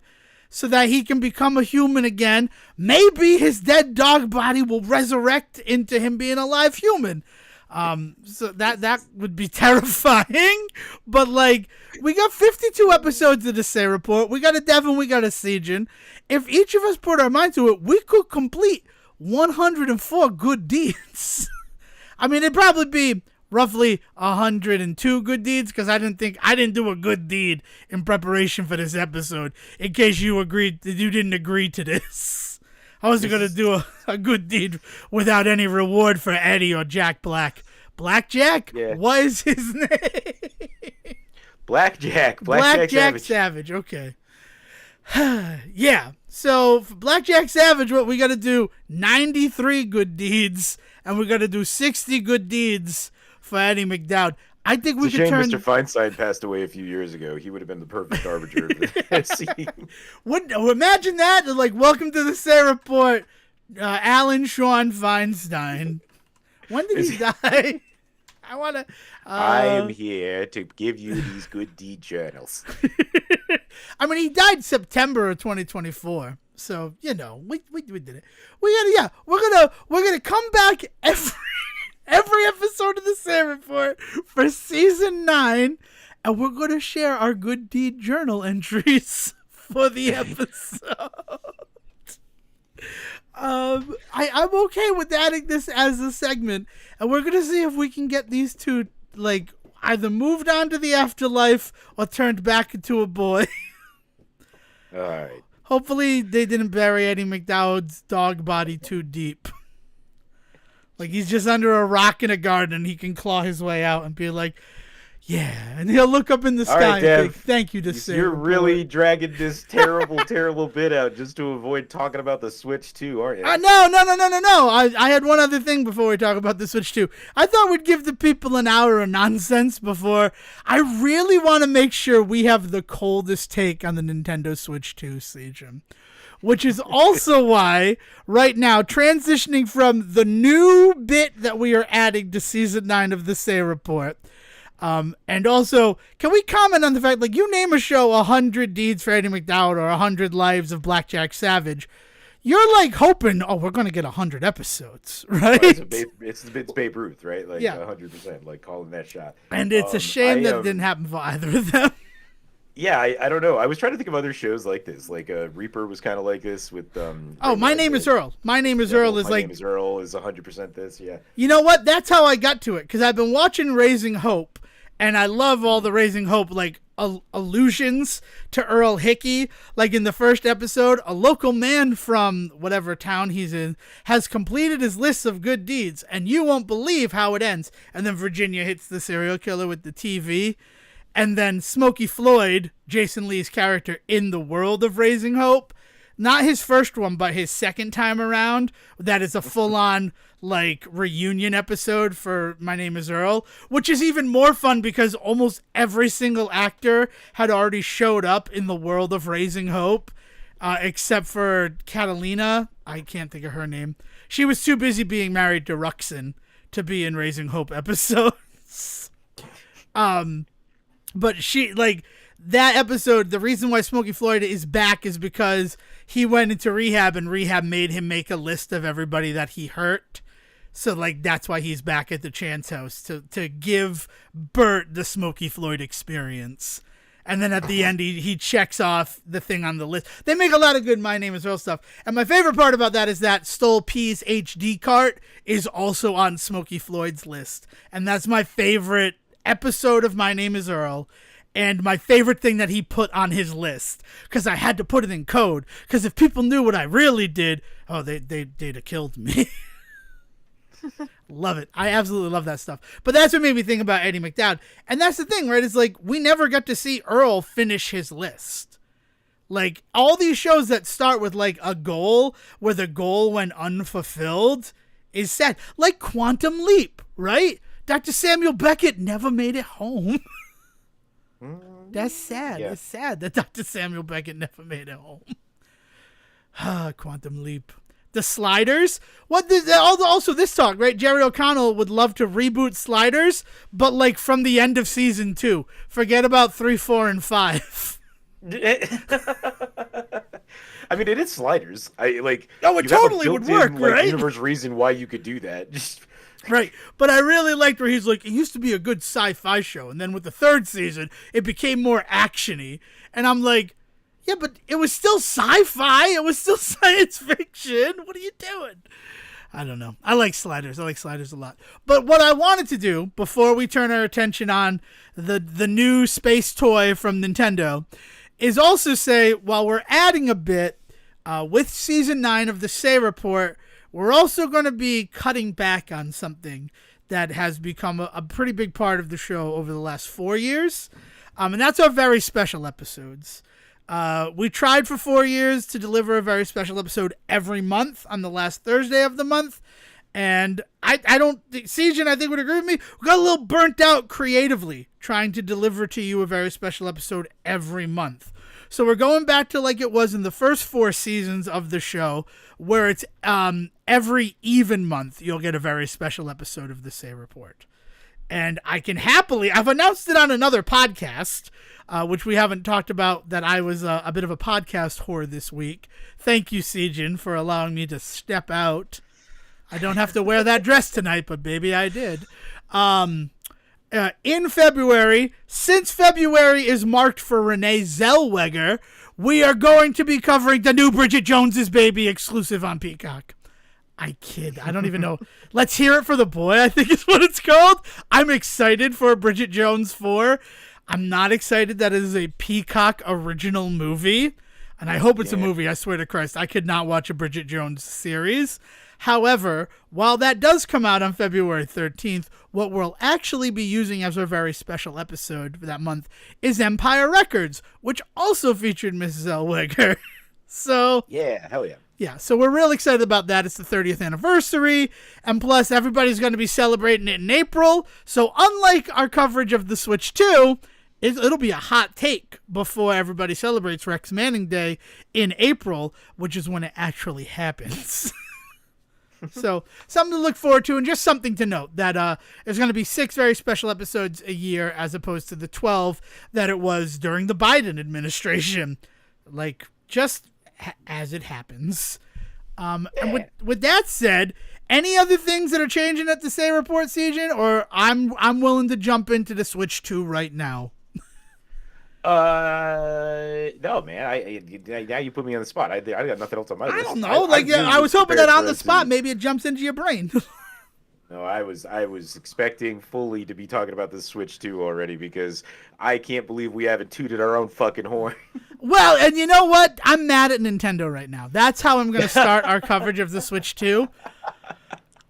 so that he can become a human again. Maybe his dead dog body will resurrect into him being a live human. So that would be terrifying. But like, we got 52 episodes of the Say Report. We got a Devon, we got a Sejin. If each of us put our mind to it, we could complete 104 good deeds. I mean, it'd probably be roughly 102 good deeds because I didn't do a good deed in preparation for this episode. In case you didn't agree to this, I wasn't gonna do a good deed without any reward for Eddie or Jack Black. Blackjack? Yeah. What is his name? Blackjack Savage. Okay. Yeah. So for Blackjack Savage, what we got to do 93 good deeds, and we got to do 60 good deeds for Eddie McDowd. I think we could turn. Mr. Feinstein passed away a few years ago. He would have been the perfect arbiter of this scene. Imagine that. Like, welcome to the Say Report, Alan Sean Feinstein. When did he die? I want to. I am here to give you these good deed journals. I mean, he died September of 2024. So, you know, we did it. We're gonna come back every episode of the Say Report for season 9, and we're gonna share our good deed journal entries for the episode. I'm okay with adding this as a segment, and we're gonna see if we can get these two like either moved on to the afterlife or turned back into a boy. All right. Hopefully they didn't bury Eddie McDowd's dog body too deep. Like he's just under a rock in a garden and he can claw his way out and be like, yeah. And he'll look up in the sky right, Dev, and think, thank you to Sarah. You're really dragging this terrible bit out just to avoid talking about the Switch 2, aren't you? No. I had one other thing before we talk about the Switch 2. I thought we'd give the people an hour of nonsense before. I really want to make sure we have the coldest take on the Nintendo Switch 2, Sejin. Which is also why, right now, transitioning from the new bit that we are adding to Season 9 of the Say Report. And also, can we comment on the fact, like, you name a show 100 Deeds for Eddie McDowd or 100 Lives of Blackjack Savage, you're, like, hoping, we're going to get 100 episodes, right? Well, it's Babe Ruth, right? Like, yeah. 100%, like, calling that shot. And it's a shame that it didn't happen for either of them. Yeah, I don't know. I was trying to think of other shows like this. Like Reaper was kind of like this with My Name is Earl. My Name is Earl is like... My Name is Earl is 100% this, yeah. You know what? That's how I got to it, because I've been watching Raising Hope, and I love all the Raising Hope, like, allusions to Earl Hickey. Like, in the first episode, a local man from whatever town he's in has completed his list of good deeds, and you won't believe how it ends. And then Virginia hits the serial killer with the TV. And then Smokey Floyd, Jason Lee's character in the world of Raising Hope, not his first one, but his second time around, that is a full-on, like, reunion episode for My Name is Earl, which is even more fun because almost every single actor had already showed up in the world of Raising Hope, except for Catalina. I can't think of her name. She was too busy being married to Ruxin to be in Raising Hope episodes. But she, like, that episode, the reason why Smokey Floyd is back is because he went into rehab and rehab made him make a list of everybody that he hurt. So, like, that's why he's back at the Chance house, to give Bert the Smokey Floyd experience. And then at the end, he checks off the thing on the list. They make a lot of good My Name is Earl stuff. And my favorite part about that is that Stole P's HD cart is also on Smokey Floyd's list. And that's my favorite episode of My Name is Earl. And my favorite thing that he put on his list. Because I had to put it in code. Because if people knew what I really did, they'd have killed me. Love it. I absolutely love that stuff. But that's what made me think about Eddie McDowd. And that's the thing, right? It's like we never got to see Earl finish his list. Like all these shows that start with like a goal where the goal went unfulfilled is sad. Like Quantum Leap, right? Dr. Samuel Beckett never made it home. That's sad. Yeah. It's sad that Dr. Samuel Beckett never made it home. Quantum Leap. The Sliders. Also this talk, right? Jerry O'Connell would love to reboot Sliders, but like from the end of season 2. Forget about 3, 4, and 5. I mean, it is Sliders. It totally would work, right? Universe reason why you could do that. Right. But I really liked where he's like, it used to be a good sci-fi show, and then with the 3rd season, it became more action-y. And I'm like, yeah, but it was still sci-fi. It was still science fiction. What are you doing? I don't know. I like Sliders. I like Sliders a lot. But what I wanted to do before we turn our attention on the new space toy from Nintendo is also say, while we're adding a bit with Season 9 of the Say Report, we're also going to be cutting back on something that has become a pretty big part of the show over the last 4 years. And that's our very special episodes. We tried for 4 years to deliver a very special episode every month on the last Thursday of the month. And I don't think, Siegen, I think would agree with me. We got a little burnt out creatively trying to deliver to you a very special episode every month. So we're going back to like it was in the first 4 seasons of the show, where it's every even month you'll get a very special episode of the Say Report. And I can happily, I've announced it on another podcast, which we haven't talked about, that I was a bit of a podcast whore this week. Thank you, Siegen, for allowing me to step out. I don't have to wear that dress tonight, but baby, I did. In February, since February is marked for Renee Zellweger, we are going to be covering the new Bridget Jones's Baby exclusive on Peacock. I kid. I don't even know. Let's Hear It for the Boy, I think is what it's called. I'm excited for Bridget Jones 4. I'm not excited that it is a Peacock original movie. And I hope it's a movie. I swear to Christ, I could not watch a Bridget Jones series. However, while that does come out on February 13th, what we'll actually be using as our very special episode for that month is Empire Records, which also featured Mrs. Zellweger. So yeah, hell yeah. Yeah, so we're real excited about that. It's the 30th anniversary, and plus everybody's going to be celebrating it in April. So unlike our coverage of the Switch 2, it'll be a hot take before everybody celebrates Rex Manning Day in April, which is when it actually happens. So something to look forward to, and just something to note that there's going to be 6 very special episodes a year as opposed to the 12 that it was during the Biden administration. Like, just as it happens. And with that said, any other things that are changing at the Say Report, Siegen, or I'm willing to jump into the Switch 2 right now? No, man. Now you put me on the spot. I got nothing else on my list. I don't know. I was hoping that on the spot, maybe it jumps into your brain. No, I was expecting fully to be talking about the Switch 2 already, because I can't believe we haven't tooted our own fucking horn. Well, and you know what? I'm mad at Nintendo right now. That's how I'm going to start our coverage of the Switch 2.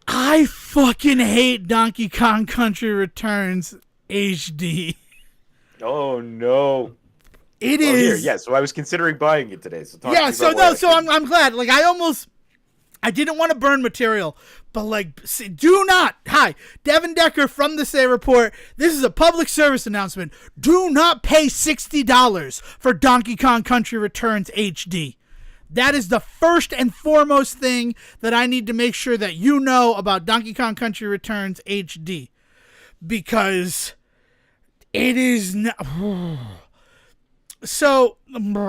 I fucking hate Donkey Kong Country Returns HD. Oh no. It is. Yeah, so I was considering buying it today. So I'm glad. Like I didn't want to burn material, but do not. Hi, Devon Decker from the Say Report. This is a public service announcement. Do not pay $60 for Donkey Kong Country Returns HD. That is the first and foremost thing that I need to make sure that you know about Donkey Kong Country Returns HD, because it is not. So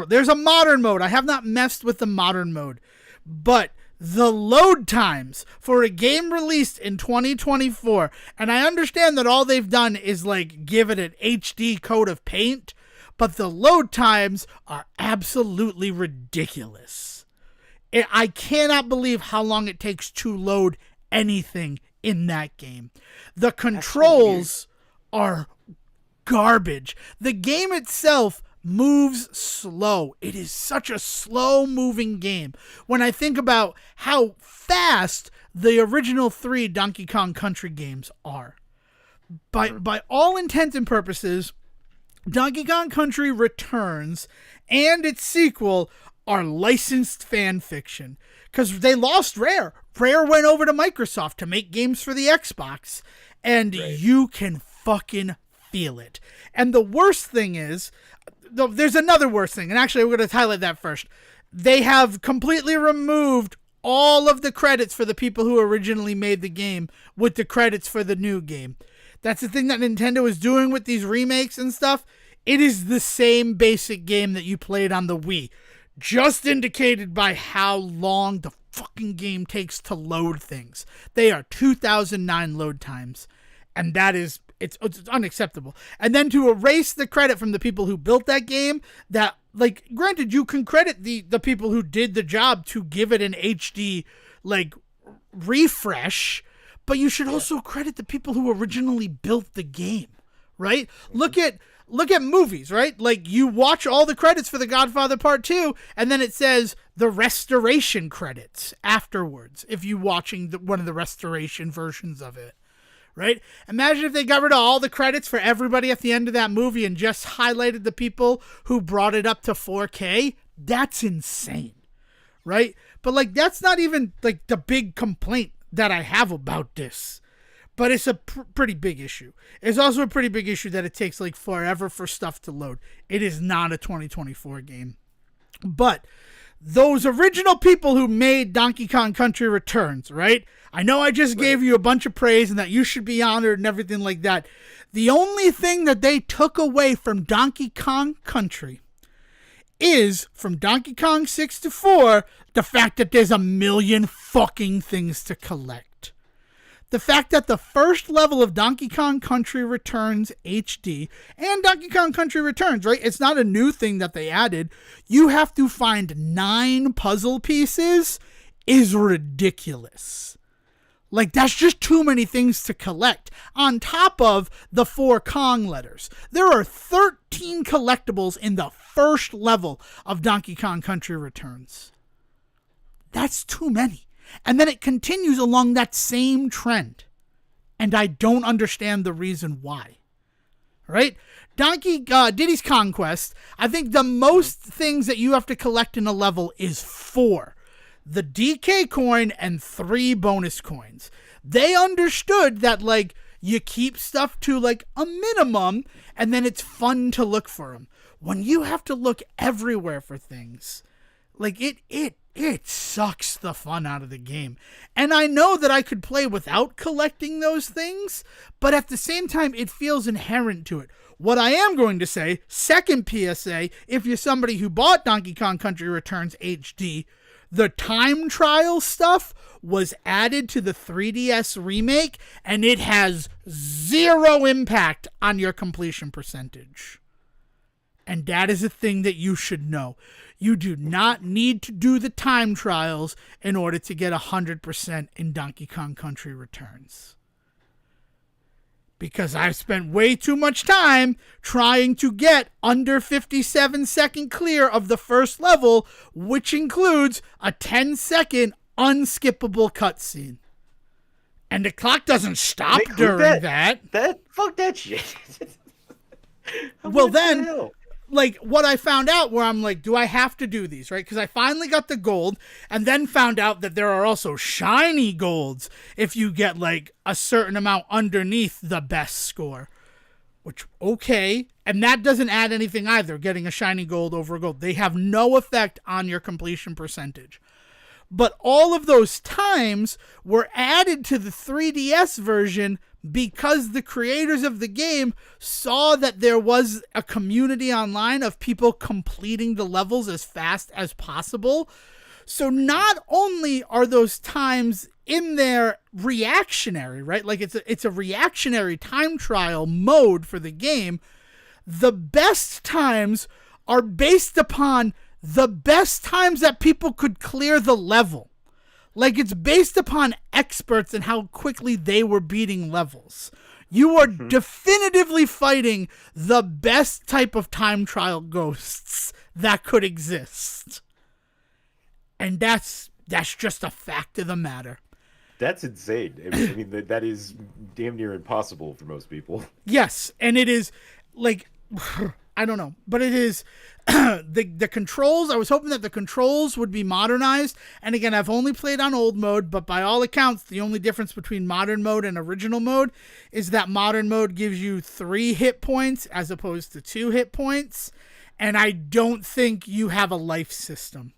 there's a modern mode. I have not messed with the modern mode, but the load times for a game released in 2024, and I understand that all they've done is give it an HD coat of paint, but the load times are absolutely ridiculous. I cannot believe how long it takes to load anything in that game. The controls are garbage. The game itself moves slow. It is such a slow moving game. When I think about how fast the original 3 Donkey Kong Country games are. By all intents and purposes, Donkey Kong Country Returns and its sequel are licensed fan fiction. Because they lost Rare. Rare went over to Microsoft to make games for the Xbox. And you can fucking feel it. And the worst thing is, there's another worst thing. And actually, we're going to highlight that first. They have completely removed all of the credits for the people who originally made the game with the credits for the new game. That's the thing that Nintendo is doing with these remakes and stuff. It is the same basic game that you played on the Wii. Just indicated by how long the fucking game takes to load things. They are 2009 load times. And that is, it's unacceptable. And then to erase the credit from the people who built that game, that, like, granted, you can credit the people who did the job to give it an HD, like, refresh, but you should also credit the people who originally built the game, right? Look at movies, right? Like, you watch all the credits for The Godfather Part 2, and then it says the restoration credits afterwards, if you're watching one of the restoration versions of it, right? Imagine if they got rid of all the credits for everybody at the end of that movie and just highlighted the people who brought it up to 4K. That's insane, right? But, like, that's not even, like, the big complaint that I have about this. But it's a pretty big issue. It's also a pretty big issue that it takes, like, forever for stuff to load. It is not a 2024 game. But those original people who made Donkey Kong Country Returns, right? I know I just gave you a bunch of praise and that you should be honored and everything like that. The only thing that they took away from Donkey Kong Country is, from Donkey Kong 64, the fact that there's a million fucking things to collect. The fact that the first level of Donkey Kong Country Returns HD and Donkey Kong Country Returns, right? It's not a new thing that they added. You have to find 9 puzzle pieces is ridiculous. Like, that's just too many things to collect. On top of the 4 Kong letters. There are 13 collectibles in the first level of Donkey Kong Country Returns. That's too many. And then it continues along that same trend. And I don't understand the reason why. Right? Diddy's Conquest, I think the most things that you have to collect in a level is 4. The DK coin and 3 bonus coins. They understood that, like, you keep stuff to, like, a minimum, and then it's fun to look for them. When you have to look everywhere for things, like, it sucks the fun out of the game. And I know that I could play without collecting those things, but at the same time, it feels inherent to it. What I am going to say, second PSA, if you're somebody who bought Donkey Kong Country Returns HD, the time trial stuff was added to the 3DS remake, and it has 0 impact on your completion percentage. And that is a thing that you should know. You do not need to do the time trials in order to get 100% in Donkey Kong Country Returns. Because I've spent way too much time trying to get under 57-second clear of the first level, which includes a 10-second unskippable cutscene. And the clock doesn't stop during that. Fuck that shit. Well, then, like, what I found out where I'm like, do I have to do these, right? Because I finally got the gold and then found out that there are also shiny golds if you get, like, a certain amount underneath the best score. Which, okay. And that doesn't add anything either, getting a shiny gold over a gold. They have no effect on your completion percentage. But all of those times were added to the 3DS version because the creators of the game saw that there was a community online of people completing the levels as fast as possible. So not only are those times in there reactionary, right? Like it's a reactionary time trial mode for the game. the best times are based upon the best times that people could clear the level. Like, it's based upon experts and how quickly they were beating levels. You are definitively fighting the best type of time trial ghosts that could exist. And that's just a fact of the matter. That's insane. I mean, that is damn near impossible for most people. Yes, and it is, like, I don't know, but it is the controls. I was hoping that the controls would be modernized. And again, I've only played on old mode, but by all accounts, the only difference between modern mode and original mode is that modern mode gives you 3 hit points as opposed to 2 hit points. And I don't think you have a life system.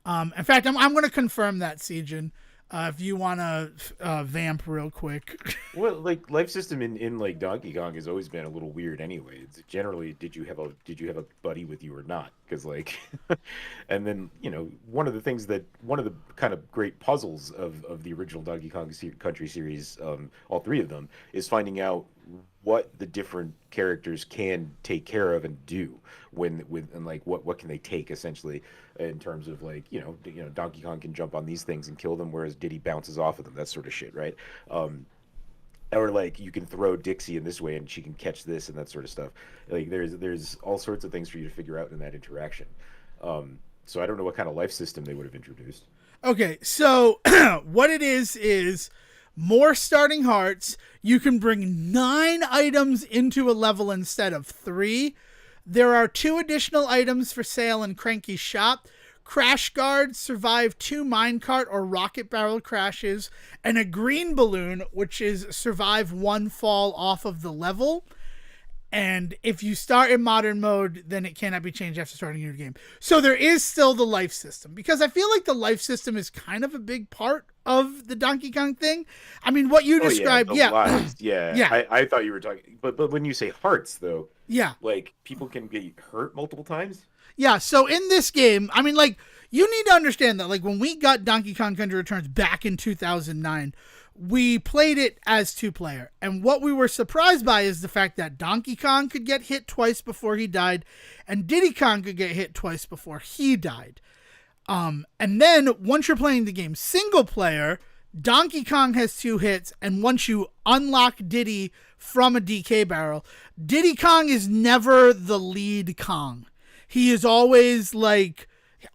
In fact, I'm going to confirm that, Sejin. If you want to vamp real quick. Well, like, life system in like Donkey Kong has always been a little weird anyway. It's generally, did you have a buddy with you or not? Because, like, and then, you know, one of the kind of great puzzles of the original Donkey Kong Country series, all 3 of them, is finding out what the different characters can take care of and do and like what can they take, essentially, in terms of, like, you know Donkey Kong can jump on these things and kill them, whereas Diddy bounces off of them, that sort of shit, right? Or, like, you can throw Dixie in this way and she can catch this and that sort of stuff. Like, there's all sorts of things for you to figure out in that interaction. So I don't know what kind of life system they would have introduced. Okay, so what it is more starting hearts. You can bring 9 items into a level instead of 3. There are 2 additional items for sale in Cranky's shop. Crash Guard, survive 2 minecart or rocket barrel crashes, and a green balloon, which is survive 1 fall off of the level. And if you start in modern mode, then it cannot be changed after starting your game. So there is still the life system, because I feel like the life system is kind of a big part of the Donkey Kong thing. I mean, what you described, lives. Yeah. I thought you were talking, but when you say hearts, though, yeah, like, people can get hurt multiple times. Yeah, so in this game, I mean, like, you need to understand that, like, when we got Donkey Kong Country Returns back in 2009, we played it as 2-player. And what we were surprised by is the fact that Donkey Kong could get hit twice before he died, and Diddy Kong could get hit twice before he died. And then, once you're playing the game single player, Donkey Kong has 2 hits, and once you unlock Diddy from a DK barrel, Diddy Kong is never the lead Kong. He is always, like,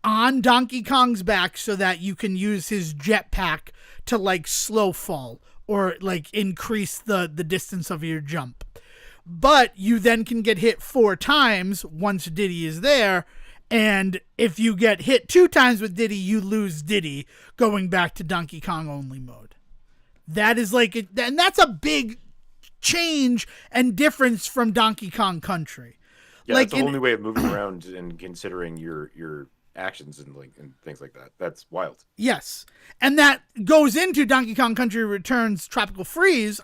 on Donkey Kong's back so that you can use his jetpack to, like, slow fall or, like, increase the distance of your jump. But you then can get hit 4 times once Diddy is there, and if you get hit 2 times with Diddy, you lose Diddy, going back to Donkey Kong only mode. That is, like, and that's a big change and difference from Donkey Kong Country. Yeah, like, that's a whole new way of moving around and considering your actions and things like that. That's wild. Yes, and that goes into Donkey Kong Country Returns Tropical Freeze,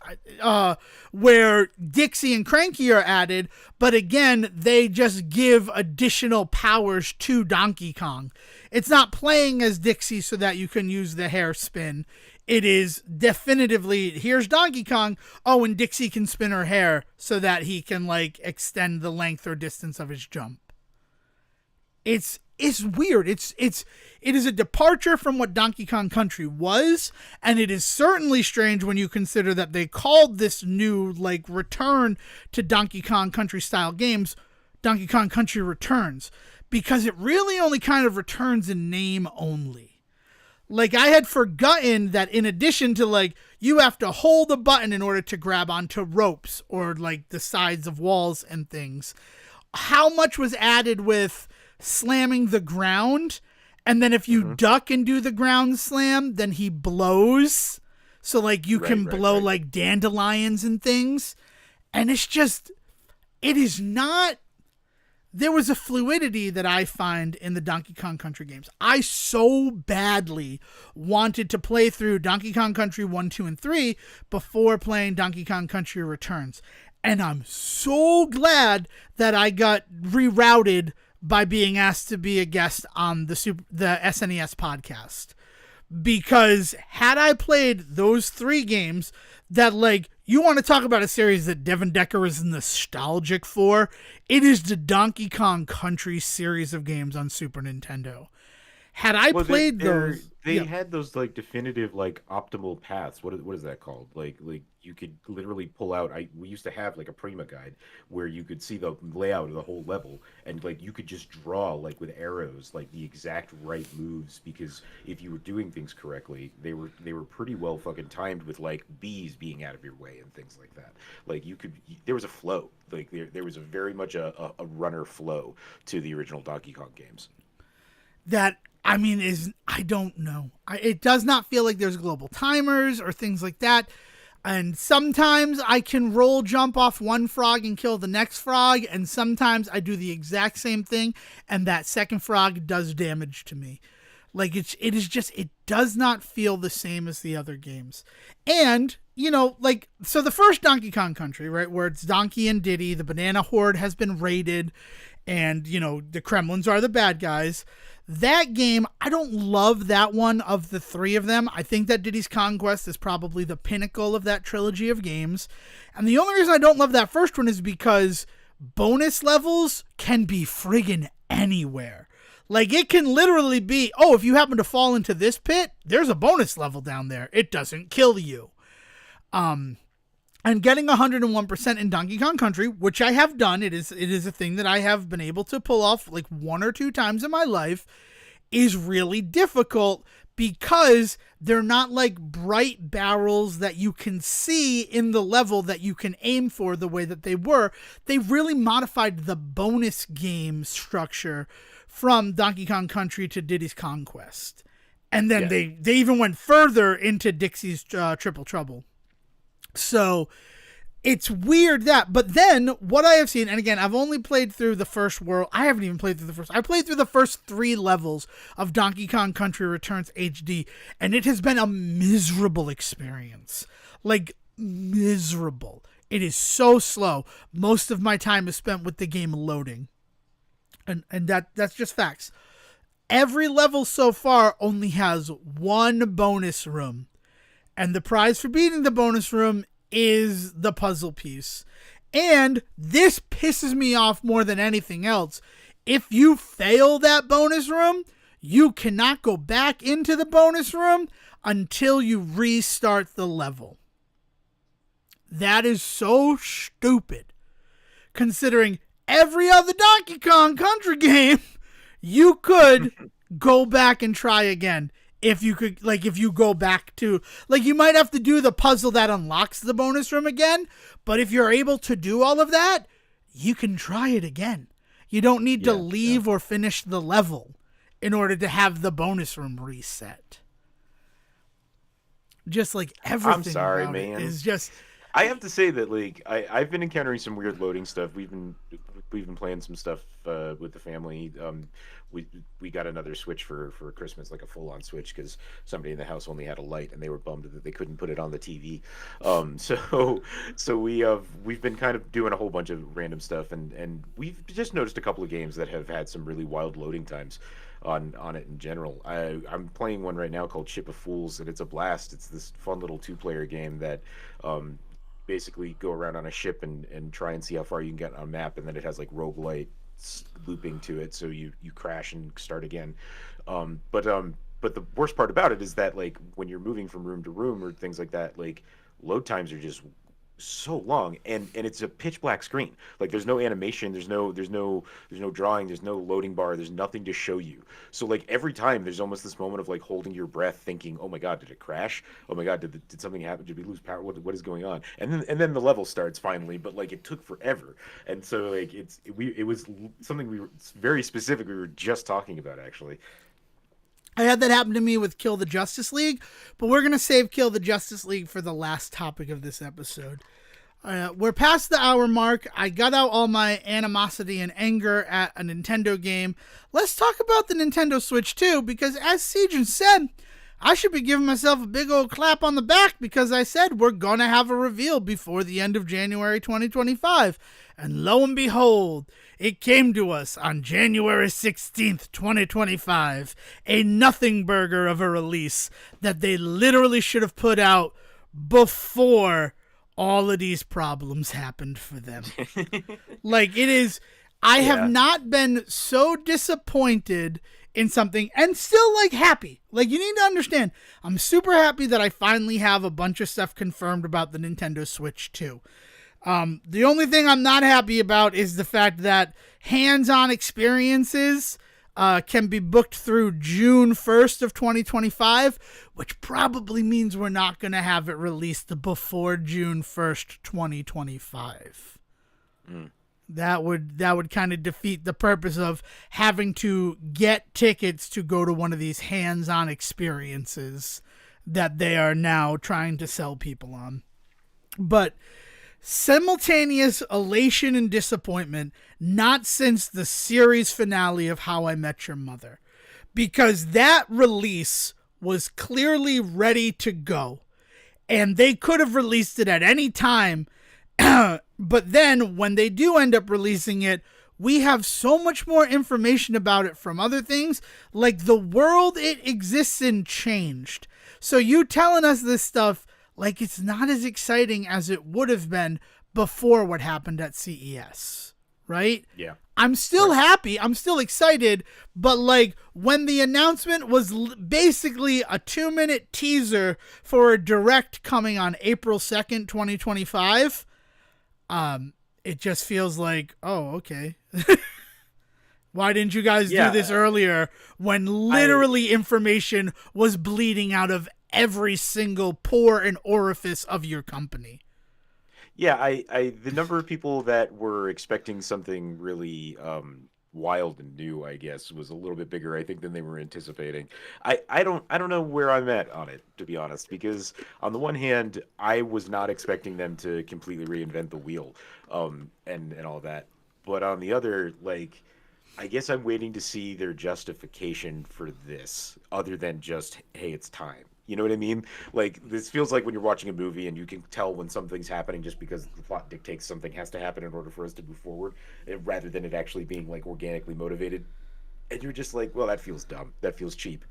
where Dixie and Cranky are added, but again, they just give additional powers to Donkey Kong. It's not playing as Dixie so that you can use the hair spin. It is definitively, here's Donkey Kong. Oh, and Dixie can spin her hair so that he can, like, extend the length or distance of his jump. It's weird. It is a departure from what Donkey Kong Country was, and it is certainly strange when you consider that they called this new, like, return to Donkey Kong Country style games Donkey Kong Country Returns, because it really only kind of returns in name only. Like, I had forgotten that in addition to, like, you have to hold a button in order to grab onto ropes or, like, the sides of walls and things, how much was added with slamming the ground, and then if you duck and do the ground slam, then he blows. So, like, you can blow like dandelions and things. And it's just, it is not, there was a fluidity that I find in the Donkey Kong Country games. I so badly wanted to play through Donkey Kong Country 1, 2, and 3 before playing Donkey Kong Country Returns. And I'm so glad that I got rerouted by being asked to be a guest on the SNES podcast. Because had I played those 3 games that, like, You want to talk about a series that Devon Decker is nostalgic for? It is the Donkey Kong Country series of games on Super Nintendo. Had I Well, played those, they yeah, had those like definitive like optimal paths. What is that called? Like you could literally pull out. We used to have like a Prima guide where you could see the layout of the whole level, and like you could just draw like with arrows like the exact right moves, because if you were doing things correctly, they were pretty well fucking timed with like bees being out of your way and things like that. Like there was a flow. Like there was a very much a runner flow to the original Donkey Kong games. that I mean is I don't know. It does not feel like there's global timers or things like that. And sometimes I can roll jump off one frog and kill the next frog, and sometimes I do the exact same thing and that second frog does damage to me. Like it does not feel the same as the other games. And, like, so the first Donkey Kong Country, right, where it's Donkey and Diddy, the banana horde has been raided, and, the Kremlins are the bad guys. That game, I don't love that one of the three of them. I think that Diddy's Conquest is probably the pinnacle of that trilogy of games. And the only reason I don't love that first one is because bonus levels can be friggin' anywhere. Like, it can literally be, oh, if you happen to fall into this pit, there's a bonus level down there. It doesn't kill you. And getting 101% in Donkey Kong Country, which I have done, it is a thing that I have been able to pull off like one or two times in my life, is really difficult because they're not like bright barrels that you can see in the level that you can aim for the way that they were. They really modified the bonus game structure from Donkey Kong Country to Diddy's Conquest. And then they even went further into Dixie's Triple Trouble. So it's weird but then what I have seen, and again, I've only played through the first world. I haven't even played through the first. I played through the first 3 levels of Donkey Kong Country Returns HD, and it has been a miserable experience. Like, miserable. It is so slow. Most of my time is spent with the game loading. And that's just facts. Every level so far only has one bonus room. And the prize for beating the bonus room is the puzzle piece. And this pisses me off more than anything else. If you fail that bonus room, you cannot go back into the bonus room until you restart the level. That is so stupid. Considering every other Donkey Kong Country game, you could go back and try again. If you could, like, if you go back to, like, you might have to do the puzzle that unlocks the bonus room again, but if you're able to do all of that, you can try it again. You don't need to leave or finish the level in order to have the bonus room reset. Just like everything I'm sorry, about man. it is just... I have to say that like I've been encountering some weird loading stuff. We've been playing some stuff with the family. We got another Switch for Christmas, like a full on Switch, because somebody in the house only had a light and they were bummed that they couldn't put it on the TV. So we've been kind of doing a whole bunch of random stuff, and we've just noticed a couple of games that have had some really wild loading times on it in general. I'm playing one right now called Ship of Fools, and it's a blast. It's this fun little 2-player game that basically go around on a ship and try and see how far you can get on a map, and then it has like roguelite looping to it, so you crash and start again. But the worst part about it is that like when you're moving from room to room or things like that, like load times are just so long, and it's a pitch black screen. Like there's no animation, there's no drawing, there's no loading bar, there's nothing to show you. So like every time there's almost this moment of like holding your breath, thinking, oh my god, did it crash? Oh my god, did something happen? Did we lose power? What is going on? And then the level starts finally, but like it took forever. And so like it was something we were very specific we were just talking about actually. I had that happen to me with Kill the Justice League, but we're going to save Kill the Justice League for the last topic of this episode. We're past the hour mark. I got out all my animosity and anger at a Nintendo game. Let's talk about the Nintendo Switch 2, because as Sejan said, I should be giving myself a big old clap on the back because I said we're going to have a reveal before the end of January 2025. And lo and behold, it came to us on January 16th, 2025. A nothing burger of a release that they literally should have put out before all of these problems happened for them. Like, it is, I Yeah. have not been so disappointed in something and still like happy. Like, you need to understand, I'm super happy that I finally have a bunch of stuff confirmed about the Nintendo Switch 2. The only thing I'm not happy about is the fact that hands-on experiences can be booked through June 1st of 2025, which probably means we're not going to have it released before June 1st, 2025. That would kind of defeat the purpose of having to get tickets to go to one of these hands-on experiences that they are now trying to sell people on. But simultaneous elation and disappointment, not since the series finale of How I Met Your Mother, because that release was clearly ready to go and they could have released it at any time. But then when they do end up releasing it, we have so much more information about it from other things, like the world it exists in changed. So you telling us this stuff, like, it's not as exciting as it would have been before what happened at CES, right? Yeah. I'm still happy. I'm still excited. But, like, when the announcement was basically a 2-minute teaser for a direct coming on April 2nd, 2025, it just feels like, oh, okay. Why didn't you guys do this earlier when literally information was bleeding out of every single pore and orifice of your company? Yeah, the number of people that were expecting something really wild and new, I guess, was a little bit bigger, I think, than they were anticipating. I don't know where I'm at on it, to be honest, because on the one hand, I was not expecting them to completely reinvent the wheel, and all that. But on the other, like, I guess I'm waiting to see their justification for this, other than just, hey, it's time. You know what I mean? Like, this feels like when you're watching a movie and you can tell when something's happening just because the plot dictates something has to happen in order for us to move forward, rather than it actually being, like, organically motivated. And you're just like, well, that feels dumb. That feels cheap.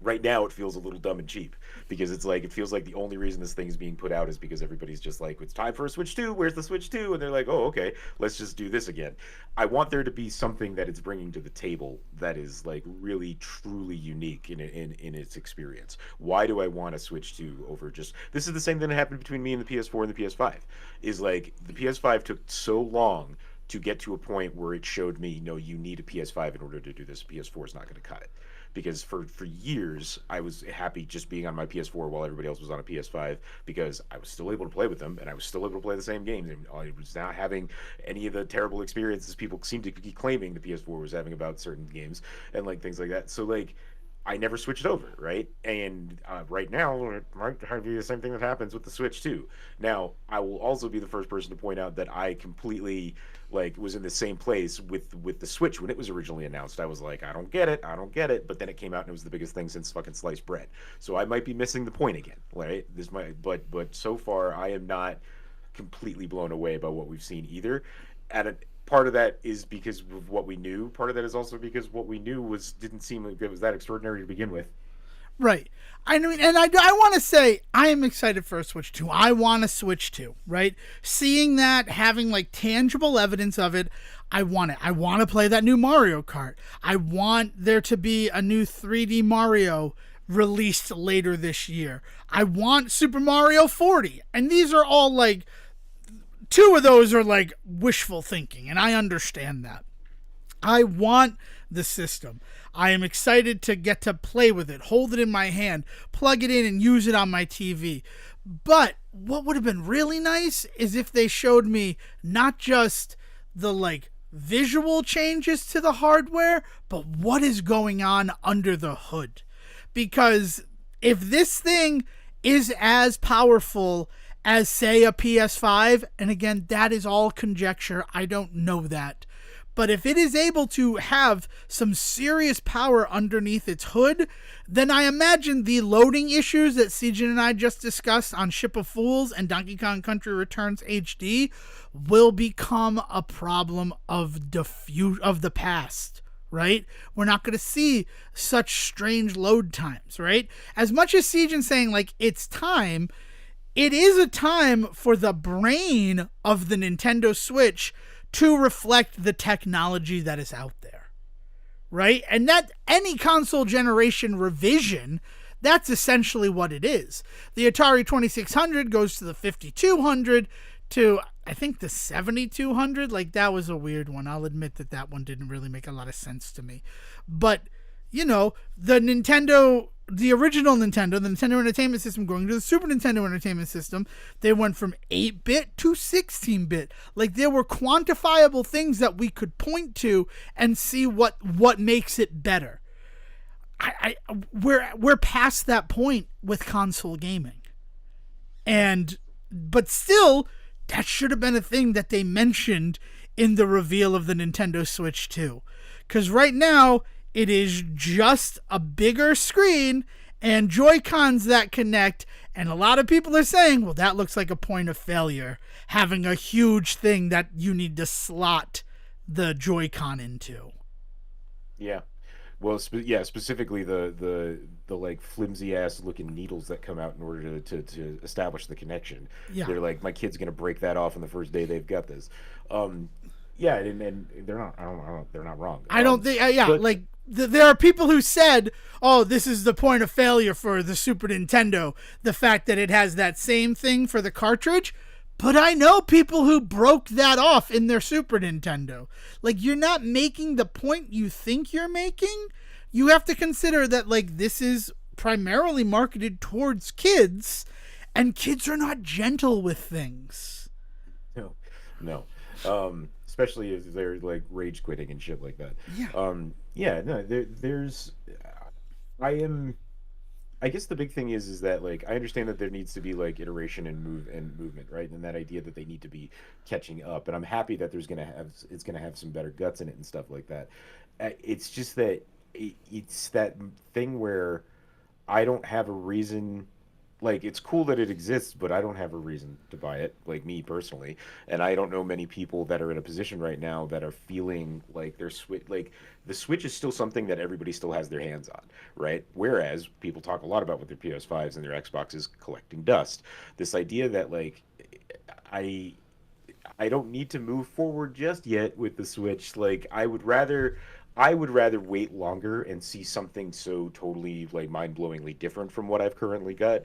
Right now, it feels a little dumb and cheap because it's like, it feels like the only reason this thing's being put out is because everybody's just like, it's time for a Switch 2. Where's the Switch 2? And they're like, oh, okay, let's just do this again. I want there to be something that it's bringing to the table that is, like, really truly unique in its experience. Why do I want a Switch 2 over just, this is the same thing that happened between me and the PS4 and the PS5, is like, the PS5 took so long to get to a point where it showed me, no, you need a PS5 in order to do this. PS4 is not going to cut it. Because for years, I was happy just being on my PS4 while everybody else was on a PS5, because I was still able to play with them, and I was still able to play the same games, and I was not having any of the terrible experiences people seem to be claiming the PS4 was having about certain games, and, like, things like that. So, like, I never switched over, right? And right now, it might be the same thing that happens with the Switch too. Now, I will also be the first person to point out that I completely, like, was in the same place with the Switch when it was originally announced. I was like, I don't get it. But then it came out and it was the biggest thing since fucking sliced bread. So I might be missing the point again, right? But so far, I am not completely blown away by what we've seen either. Part of that is because of what we knew. Part of that is also because what we knew didn't seem like it was that extraordinary to begin with. Right. I mean, and I want to say, I am excited for a Switch 2. I want a Switch 2, right? Seeing that, having, like, tangible evidence of it, I want it. I want to play that new Mario Kart. I want there to be a new 3D Mario released later this year. I want Super Mario 40. And these are all, like, 2 of those are, like, wishful thinking, and I understand that. I want the system. I am excited to get to play with it, hold it in my hand, plug it in, and use it on my TV. But what would have been really nice is if they showed me not just the, like, visual changes to the hardware, but what is going on under the hood. Because if this thing is as powerful as, say, a PS5, and again, that is all conjecture, I don't know that. But if it is able to have some serious power underneath its hood, then I imagine the loading issues that Siegen and I just discussed on Ship of Fools and Donkey Kong Country Returns HD will become a problem of the past, right? We're not going to see such strange load times, right? As much as Siegen's saying, like, it's time, it is a time for the brain of the Nintendo Switch to reflect the technology that is out there, right? And that any console generation revision, that's essentially what it is. The Atari 2600 goes to the 5200 to, I think, the 7200. Like, that was a weird one. I'll admit that that one didn't really make a lot of sense to me. But, you know, the original Nintendo, the Nintendo Entertainment System going to the Super Nintendo Entertainment System, they went from 8-bit to 16-bit. Like, there were quantifiable things that we could point to and see what makes it better. We're past that point with console gaming. But still, that should have been a thing that they mentioned in the reveal of the Nintendo Switch 2. Because right now, it is just a bigger screen and Joy-Cons that connect. And a lot of people are saying, well, that looks like a point of failure, having a huge thing that you need to slot the Joy-Con into. Yeah. Well, specifically the like flimsy ass looking needles that come out in order to establish the connection. Yeah. They're like, my kid's gonna break that off on the first day they've got this. Yeah, and they're not. I don't. They're not wrong. I don't think. Yeah, but, like there are people who said, "Oh, this is the point of failure for the Super Nintendo, the fact that it has that same thing for the cartridge." But I know people who broke that off in their Super Nintendo. Like, you're not making the point you think you're making. You have to consider that, like, this is primarily marketed towards kids, and kids are not gentle with things. No. Especially if they're, like, rage quitting and shit like that. Yeah. No, there's... I guess the big thing is that, like, I understand that there needs to be, like, iteration and movement, right? And that idea that they need to be catching up. And I'm happy that it's gonna have some better guts in it and stuff like that. It's just that it's that thing where I don't have a reason. Like, it's cool that it exists, but I don't have a reason to buy it, like, me personally. And I don't know many people that are in a position right now that are feeling like the Switch is still something that everybody still has their hands on, right? Whereas people talk a lot about with their PS5s and their Xboxes collecting dust. This idea that, like, I don't need to move forward just yet with the Switch. Like, I would rather wait longer and see something so totally, like, mind-blowingly different from what I've currently got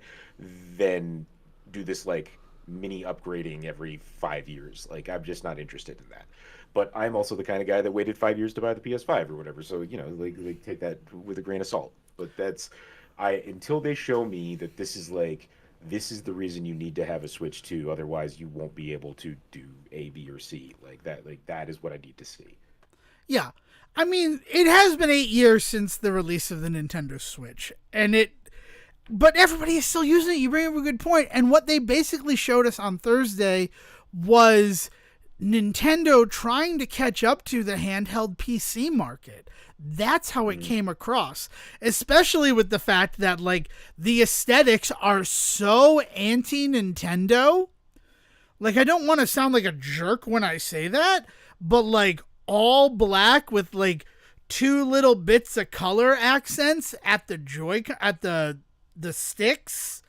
than do this, like, mini upgrading every 5 years. Like, I'm just not interested in that. But I'm also the kind of guy that waited 5 years to buy the PS5 or whatever. So, you know, like take that with a grain of salt. But until they show me that this is the reason you need to have a Switch 2, otherwise you won't be able to do A, B, or C. Like that is what I need to see. Yeah. I mean, it has been 8 years since the release of the Nintendo Switch, but everybody is still using it. You bring up a good point. And what they basically showed us on Thursday was Nintendo trying to catch up to the handheld PC market. That's how it came across, especially with the fact that, like, the aesthetics are so anti-Nintendo. Like, I don't want to sound like a jerk when I say that, but, like, all black with, like, 2 little bits of color accents at the sticks,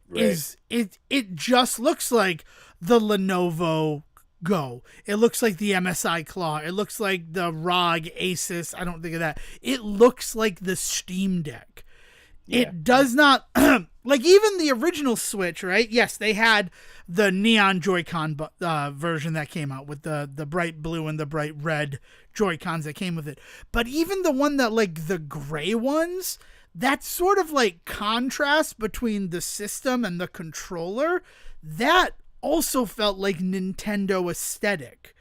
right. It just looks like the Lenovo Go. It looks like the MSI Claw. It looks like the ROG Asus. I don't think of that. It looks like the Steam Deck. Yeah. It does not like even the original Switch, right? Yes, they had the neon Joy-Con version that came out with the bright blue and the bright red Joy-Cons that came with it. But even the one that, like, the gray ones, that sort of, like, contrast between the system and the controller, that also felt like Nintendo aesthetic.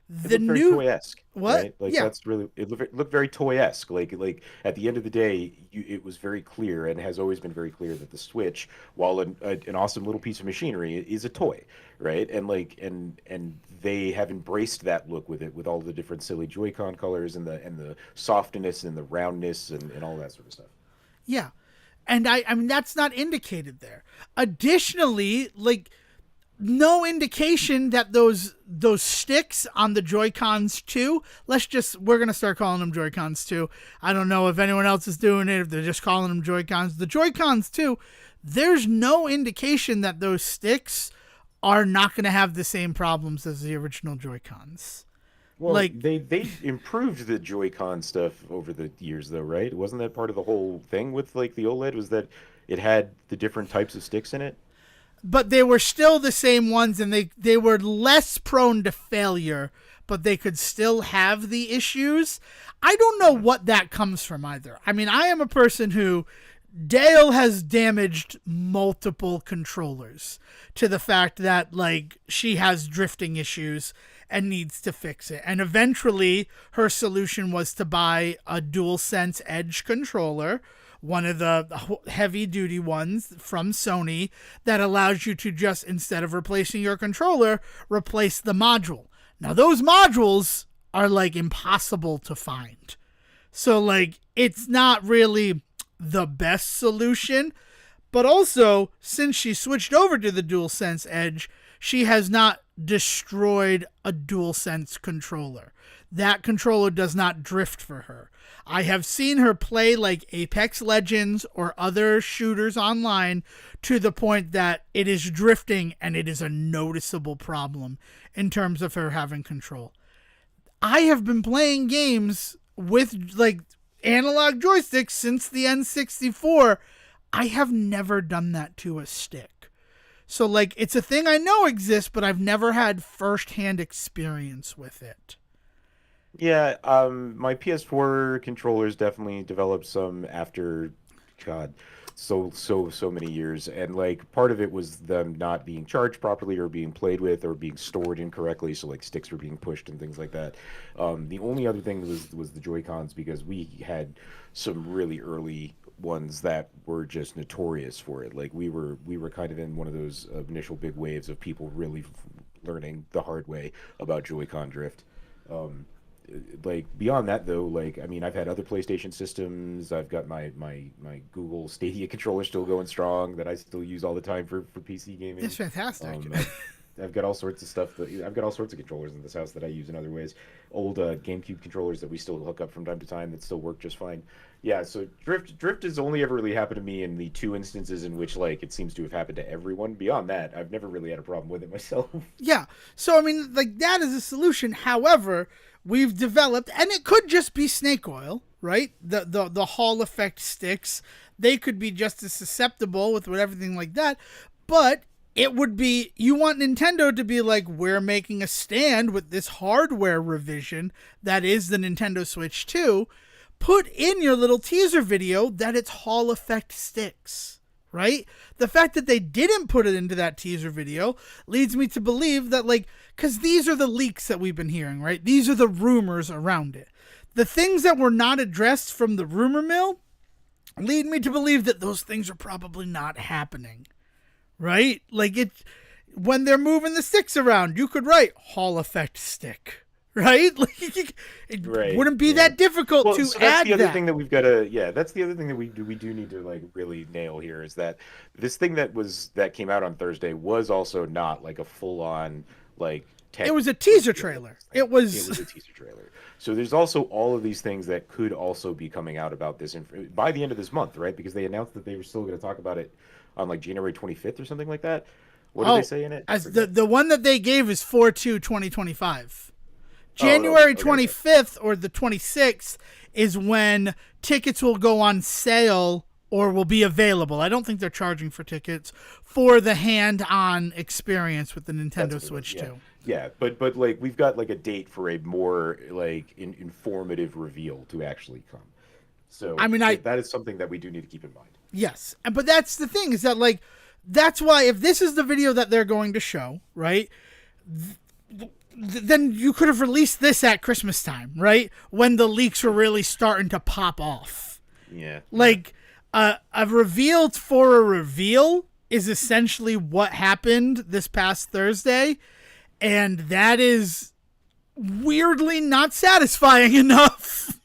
The new toy-esque. What? Right? Like, yeah. That's really it looked very toy-esque. Like at the end of the day, it was very clear and has always been very clear that the Switch, while an awesome little piece of machinery, is a toy, right? And and they have embraced that look with it, with all the different silly Joy-Con colors and the softness and the roundness and all that sort of stuff. Yeah, and I mean that's not indicated there. Additionally, like, no indication that those sticks on the Joy-Cons 2, we're going to start calling them Joy-Cons 2. I don't know if anyone else is doing it, if they're just calling them Joy-Cons. The Joy-Cons 2, there's no indication that those sticks are not going to have the same problems as the original Joy-Cons. Well, Like, they improved the Joy-Con stuff over the years, though, right? Wasn't that part of the whole thing with like the OLED? Was that it had the different types of sticks in it? but they were still the same ones, and they were less prone to failure, but they could still have the issues. I don't know what that comes from either. I mean, I am a person who Dale has damaged multiple controllers to the fact that, like, she has drifting issues and needs to fix it. And eventually her solution was to buy a DualSense Edge controller, one of the heavy duty ones from Sony, that allows you to just, instead of replacing your controller, replace the module. Now those modules are like impossible to find. So like, it's not really the best solution, but also since she switched over to the DualSense Edge, she has not destroyed a DualSense controller. That controller does not drift for her. I have seen her play like Apex Legends or other shooters online to the point that it is drifting and it is a noticeable problem in terms of her having control. I have been playing games with like analog joysticks since the N64. I have never done that to a stick. So like, it's a thing I know exists, but I've never had firsthand experience with it. Yeah, my PS4 controllers definitely developed some after, God, so many years, and like part of it was them not being charged properly or being played with or being stored incorrectly, so like sticks were being pushed and things like that. The only other thing was the Joy-Cons, because we had some really early ones that were just notorious for it. Like we were kind of in one of those initial big waves of people really learning the hard way about Joy-Con drift. Like beyond that though, like I mean, I've had other PlayStation systems. I've got my Google Stadia controller still going strong that I still use all the time for PC gaming. It's fantastic. I've got all sorts of stuff I've got all sorts of controllers in this house that I use in other ways. Old GameCube controllers that we still hook up from time to time that still work just fine. Yeah, so drift has only ever really happened to me in the two instances in which like it seems to have happened to everyone. Beyond that, I've never really had a problem with it myself. Yeah. So I mean, like, that is a solution. However, we've developed, and it could just be snake oil, right? The Hall effect sticks, they could be just as susceptible with everything like that, but it would be, you want Nintendo to be like, we're making a stand with this hardware revision that is the Nintendo Switch 2. Put in your little teaser video that it's Hall effect sticks, right? The fact that they didn't put it into that teaser video leads me to believe that, like, because these are the leaks that we've been hearing, right? These are the rumors around it. The things that were not addressed from the rumor mill lead me to believe that those things are probably not happening, right? Like, when they're moving the sticks around, you could write Hall effect stick, right? Like, it Right, wouldn't be yeah. that difficult Well, to so that's add the other that. thing that we've got to, yeah, that's the other thing that we do need to like really nail here, is that this thing that came out on Thursday was also not like a full on like tech It was a teaser reveal. trailer. It was a teaser trailer. So there's also all of these things that could also be coming out about this by the end of this month, right? Because they announced that they were still going to talk about it on like January 25th or something like that. What did they say in it? I As forget. the one that they gave is 4/2/2025. Oh, no, January okay. 25th or the 26th is when tickets will go on sale or will be available. I don't think they're charging for tickets for the hand-on experience with the Nintendo That's what it Switch is, 2. Yeah, but like we've got like a date for a more like informative reveal to actually come. So I mean, that is something that we do need to keep in mind. Yes. But that's the thing, is that, like, that's why if this is the video that they're going to show, right, then you could have released this at Christmas time, right, when the leaks were really starting to pop off. Yeah. Like, a reveal for a reveal is essentially what happened this past Thursday, and that is weirdly not satisfying enough.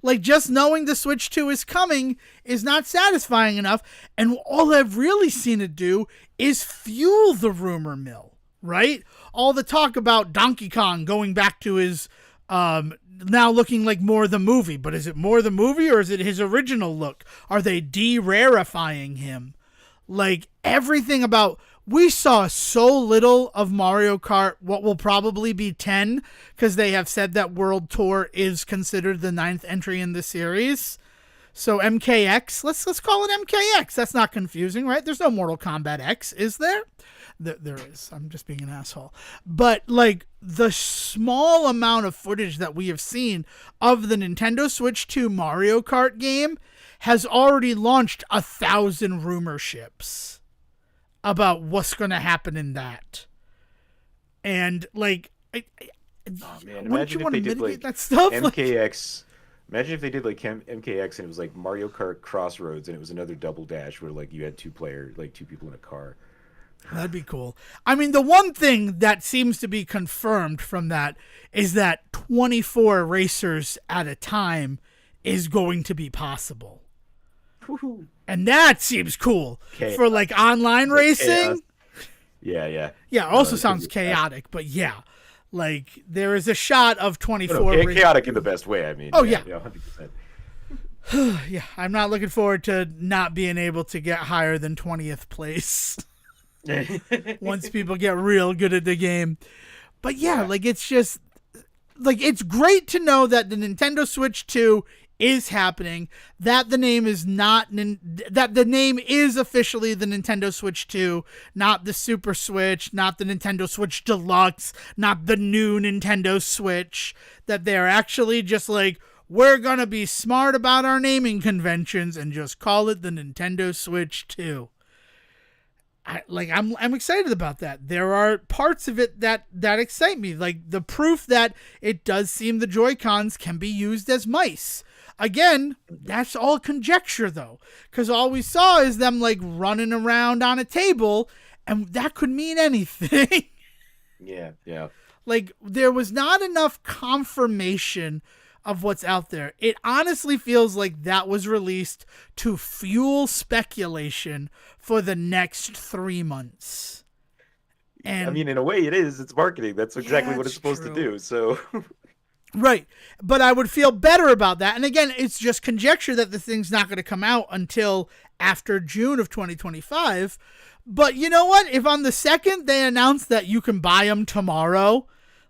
Like, just knowing the Switch 2 is coming is not satisfying enough. And all I've really seen it do is fuel the rumor mill, right? All the talk about Donkey Kong going back to his, now looking like more the movie. But is it more the movie or is it his original look? Are they de-rarifying him? Like, everything about... We saw so little of Mario Kart, what will probably be 10, because they have said that World Tour is considered the 9th entry in the series. So MKX, let's call it MKX. That's not confusing, right? There's no Mortal Kombat X, is there? There is. I'm just being an asshole. But, like, the small amount of footage that we have seen of the Nintendo Switch 2 Mario Kart game has already launched 1,000 rumor ships about what's going to happen in that. And, like, Oh man, wouldn't you imagine if want they to did mitigate like that stuff? MKX. Imagine if they did like MKX and it was like Mario Kart Crossroads and it was another double dash where like you had two people in a car. That'd be cool. I mean, the one thing that seems to be confirmed from that is that 24 racers at a time is going to be possible. Woo-hoo. And that seems cool Chaos. for like online racing. Chaos. Yeah. Yeah, it also it sounds could be chaotic, but yeah. Like, there is a shot of 24 No, racers. chaotic in the best way, I mean. Oh, yeah. 100%. Yeah, I'm not looking forward to not being able to get higher than 20th place once people get real good at the game. But yeah, like, it's just, like, it's great to know that the Nintendo Switch 2 is happening, that the name is that the name is officially the Nintendo Switch 2, not the Super Switch, not the Nintendo Switch Deluxe, not the new Nintendo Switch, that they're actually just like, we're gonna be smart about our naming conventions and just call it the Nintendo Switch 2. I'm excited about that. There are parts of it that excite me, like the proof that it does seem the Joy-Cons can be used as mice. Again, that's all conjecture, though, because all we saw is them, like, running around on a table, and that could mean anything. Yeah. Like, there was not enough confirmation of what's out there. It honestly feels like that was released to fuel speculation for the next 3 months. And I mean, in a way, it is. It's marketing. That's exactly what that's it's supposed true. to do, so... Right. But I would feel better about that. And again, it's just conjecture that the thing's not going to come out until after June of 2025. But you know what? If on the 2nd they announce that you can buy them tomorrow,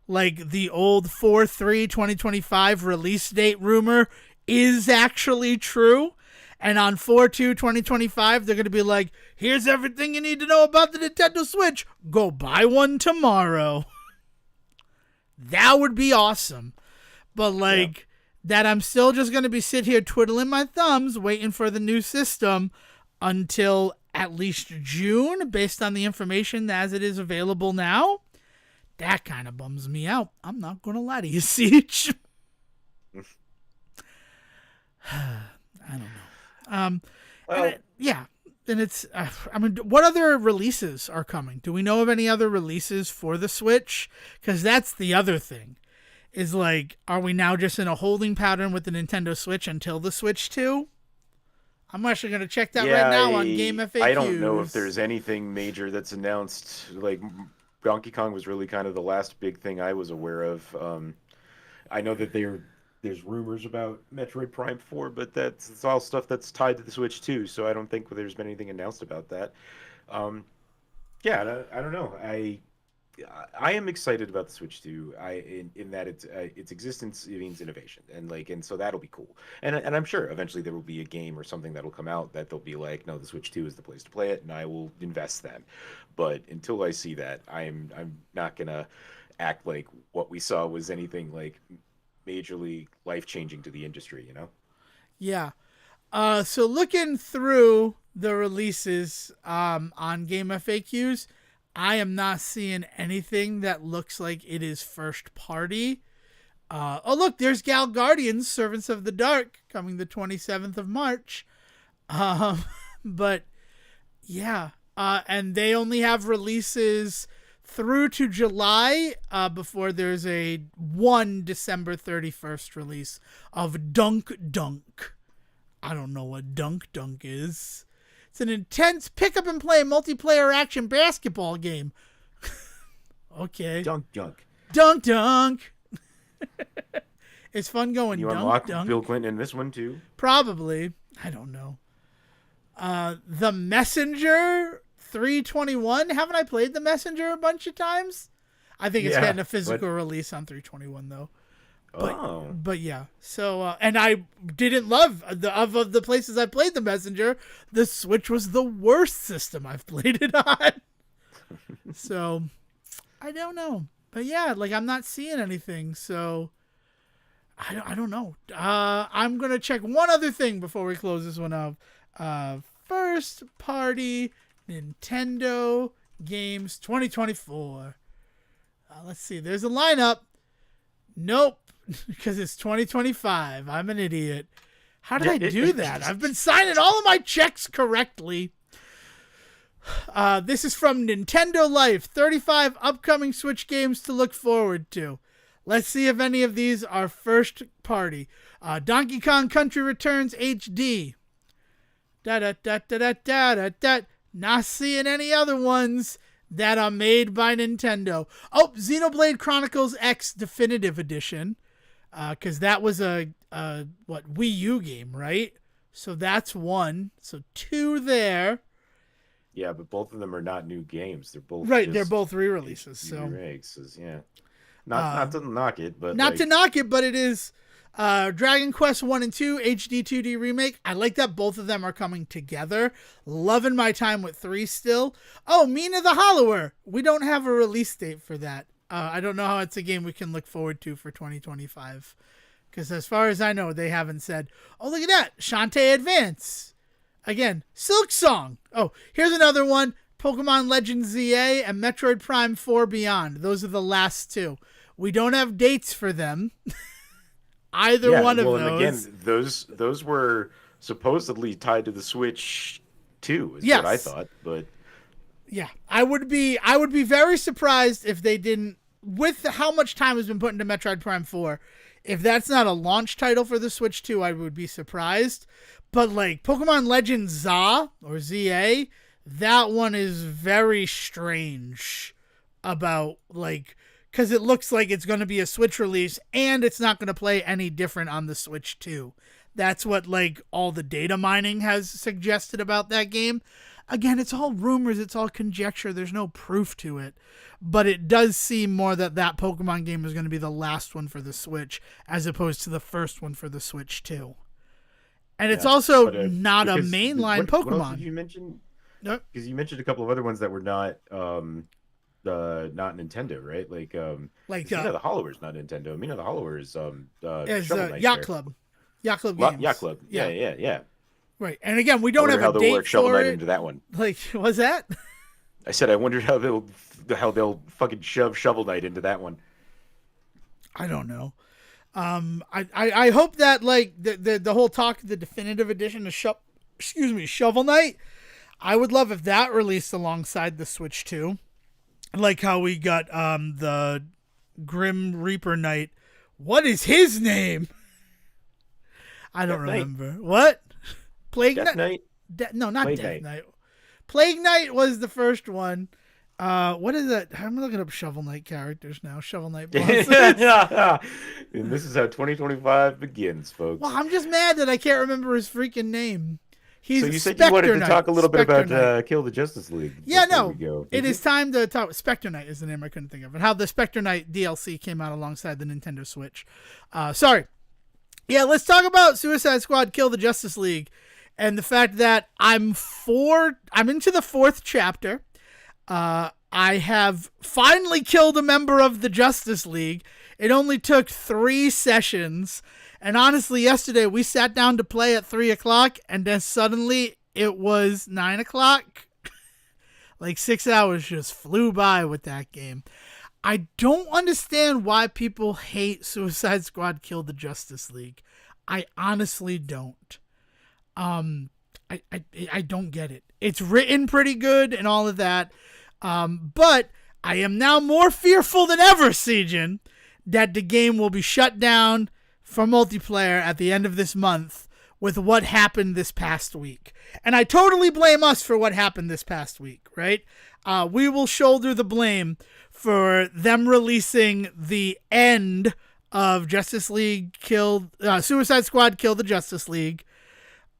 like the old 4/3/2025 release date rumor is actually true, and on 4/2/2025 they're going to be like, here's everything you need to know about the Nintendo Switch. Go buy one tomorrow. That would be awesome. But, like, that I'm still just going to be sit here twiddling my thumbs waiting for the new system until at least June, based on the information as it is available now, that kind of bums me out. I'm not going to lie to you, Siege. I don't know. Yeah. And it's, I mean, what other releases are coming? Do we know of any other releases for the Switch? Because that's the other thing. Is like, are we now just in a holding pattern with the Nintendo Switch until the Switch 2? I'm actually going to check that right now on Game FAQs. I don't know if there's anything major that's announced. Like, Donkey Kong was really kind of the last big thing I was aware of. I know that there's rumors about Metroid Prime 4, but it's all stuff that's tied to the Switch too, so I don't think there's been anything announced about that. Yeah, I don't know. I am excited about the Switch 2. In that its existence means innovation, and so that'll be cool. And I'm sure eventually there will be a game or something that'll come out that they'll be like, no, the Switch 2 is the place to play it, and I will invest then. But until I see that, I'm not gonna act like what we saw was anything like majorly life-changing to the industry, you know? Yeah. So looking through the releases on Game FAQs, I am not seeing anything that looks like it is first party. Oh, look, there's Gal Guardians, Servants of the Dark, coming the 27th of March. But, yeah. And they only have releases through to July before there's a December 31st release of Dunk Dunk. I don't know what Dunk Dunk is. It's an intense pick-up-and-play multiplayer action basketball game. Okay. Dunk Dunk. Dunk Dunk. It's fun going You dunk unlock dunk. Bill Clinton in this one too? Probably. I don't know. The Messenger 321. Haven't I played The Messenger a bunch of times? I think it's getting a physical release on 321 though. But yeah. So and I didn't love of the places I played The Messenger. The Switch was the worst system I've played it on. So I don't know. But yeah, like I'm not seeing anything. So I don't know. I'm going to check one other thing before we close this one up. First party Nintendo games 2024. Let's see. There's a lineup. Nope. Because it's 2025. I'm an idiot. How did I do that? I've been signing all of my checks correctly. This is from Nintendo Life. 35 upcoming Switch games to look forward to. Let's see if any of these are first party. Donkey Kong Country Returns HD. Not seeing any other ones that are made by Nintendo. Oh, Xenoblade Chronicles X Definitive Edition. Because that was a Wii U game, right? So that's one. So two there. Yeah, but both of them are not new games. They're both right. They're both re-releases. So remakes, yeah. Not to knock it, but not to knock it, but it is Dragon Quest 1 and 2 HD 2D remake. I like that both of them are coming together. Loving my time with 3 still. Oh, Mina the Hollower. We don't have a release date for that. I don't know how it's a game we can look forward to for 2025. Because as far as I know, they haven't said, oh, look at that. Shantae Advance. Again, Silk Song. Oh, here's another one. Pokemon Legends ZA and Metroid Prime 4 Beyond. Those are the last two. We don't have dates for them. Either one of those. And again, those were supposedly tied to the Switch too, is what I thought. But yeah, I would be very surprised if they didn't, with how much time has been put into Metroid Prime 4, if that's not a launch title for the Switch 2, I would be surprised. But like Pokemon Legends ZA or ZA, that one is very strange about because it looks like it's going to be a Switch release and it's not going to play any different on the Switch 2. That's what all the data mining has suggested about that game. Again, it's all rumors, it's all conjecture, there's no proof to it. But it does seem more that Pokemon game is going to be the last one for the Switch as opposed to the first one for the Switch 2. And it's also not a mainline Pokemon. What else did you mention? Nope. Because you mentioned a couple of other ones that were not Nintendo, right? Mina the Hollower is not Nintendo. Mina the Hollower is Yacht Club. Yacht Club games. Yacht Club. Yeah. Right. And again, we don't have a date work Shovel for Knight it. into that one. What's that? I said I wondered how they'll fucking shove Shovel Knight into that one. I don't know. I hope that the whole talk of the definitive edition of Shovel Knight, I would love if that released alongside the Switch 2. Like how we got the Grim Reaper Knight. What is his name? I don't remember. What? Plague Knight? No, not Death Knight. Plague Knight was the first one. What is that? I'm looking up Shovel Knight characters now. Shovel Knight bosses. And this is how 2025 begins, folks. Well, I'm just mad that I can't remember his freaking name. So you said you wanted to talk a little bit about Kill the Justice League. Yeah, no. It is time to talk. Spectre Knight is the name I couldn't think of. And how the Spectre Knight DLC came out alongside the Nintendo Switch. Sorry. Yeah, let's talk about Suicide Squad Kill the Justice League. And the fact that I'm into the 4th chapter. I have finally killed a member of the Justice League. It only took 3 sessions. And honestly, yesterday we sat down to play at 3:00 and then suddenly it was 9:00. 6 hours just flew by with that game. I don't understand why people hate Suicide Squad Kill the Justice League. I honestly don't. I don't get it. It's written pretty good and all of that. But I am now more fearful than ever, Sejin, that the game will be shut down for multiplayer at the end of this month with what happened this past week. And I totally blame us for what happened this past week, right? We will shoulder the blame for them releasing the end of Suicide Squad Kill the Justice League.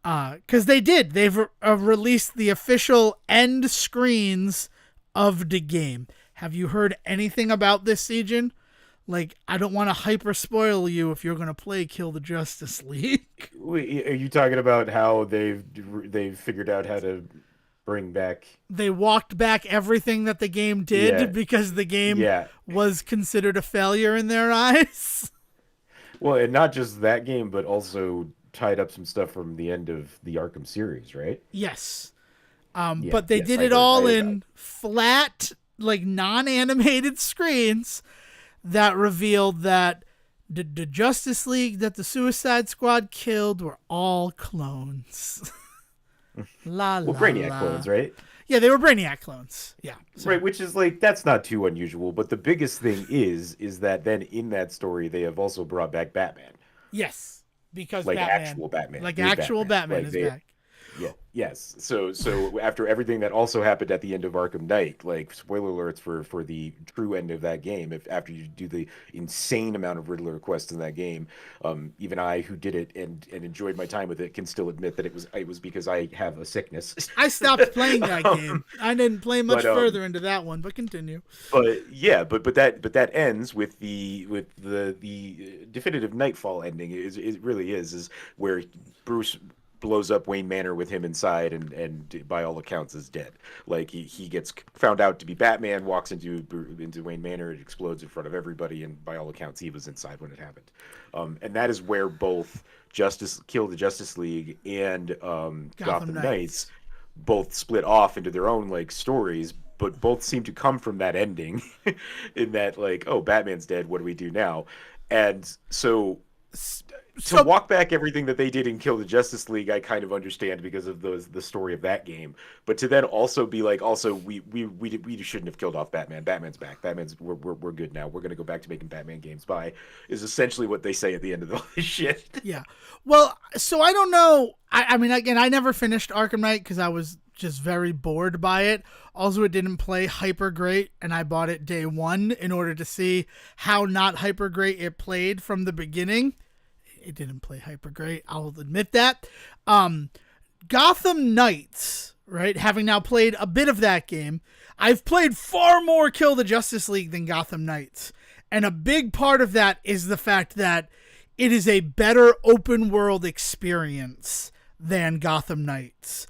Because they did. They've released the official end screens of the game. Have you heard anything about this, Sejin? Like, I don't want to hyper spoil you if you're going to play Kill the Justice League. Wait, are you talking about how they've figured out how to bring back? They walked back everything that the game did because the game was considered a failure in their eyes. Well, and not just that game, but also tied up some stuff from the end of the Arkham series, right? Yes. But they did it all in flat, like, non-animated screens that revealed that the Justice League that the Suicide Squad killed were all clones. Brainiac clones, right? Yeah, they were Brainiac clones. Yeah. So. Right, which is like, that's not too unusual. But the biggest thing is that then in that story, they have also brought back Batman. Yes, because like Batman, actual Batman. Like actual Batman is back. Yeah. Yes. So after everything that also happened at the end of Arkham Knight, like, spoiler alerts for the true end of that game, after you do the insane amount of Riddler quests in that game, even I, who did it and enjoyed my time with it, can still admit that it was because I have a sickness. I stopped playing that game. I didn't play much further into that one, but continue. But yeah, but that ends with the definitive Nightfall ending. It really is where Bruce blows up Wayne Manor with him inside and by all accounts is dead. Like, he gets found out to be Batman, walks into Wayne Manor, it explodes in front of everybody, and by all accounts he was inside when it happened. And that is where both Kill the Justice League and Gotham Knights both split off into their own, like, stories, but both seem to come from that ending in that, like, oh, Batman's dead, what do we do now? And so walk back everything that they did in Kill the Justice League, I kind of understand because of the story of that game. But to then also be like, also we shouldn't have killed off Batman. Batman's back. We're good now. We're gonna go back to making Batman games. Bye, is essentially what they say at the end of all this shit. Yeah. Well, so I don't know. I mean, again, I never finished Arkham Knight because I was just very bored by it. Also, it didn't play hyper great, and I bought it day one in order to see how not hyper great it played from the beginning. It didn't play hyper great, I'll admit that. Gotham Knights, right? Having now played a bit of that game, I've played far more Kill the Justice League than Gotham Knights. And a big part of that is the fact that it is a better open world experience than Gotham Knights.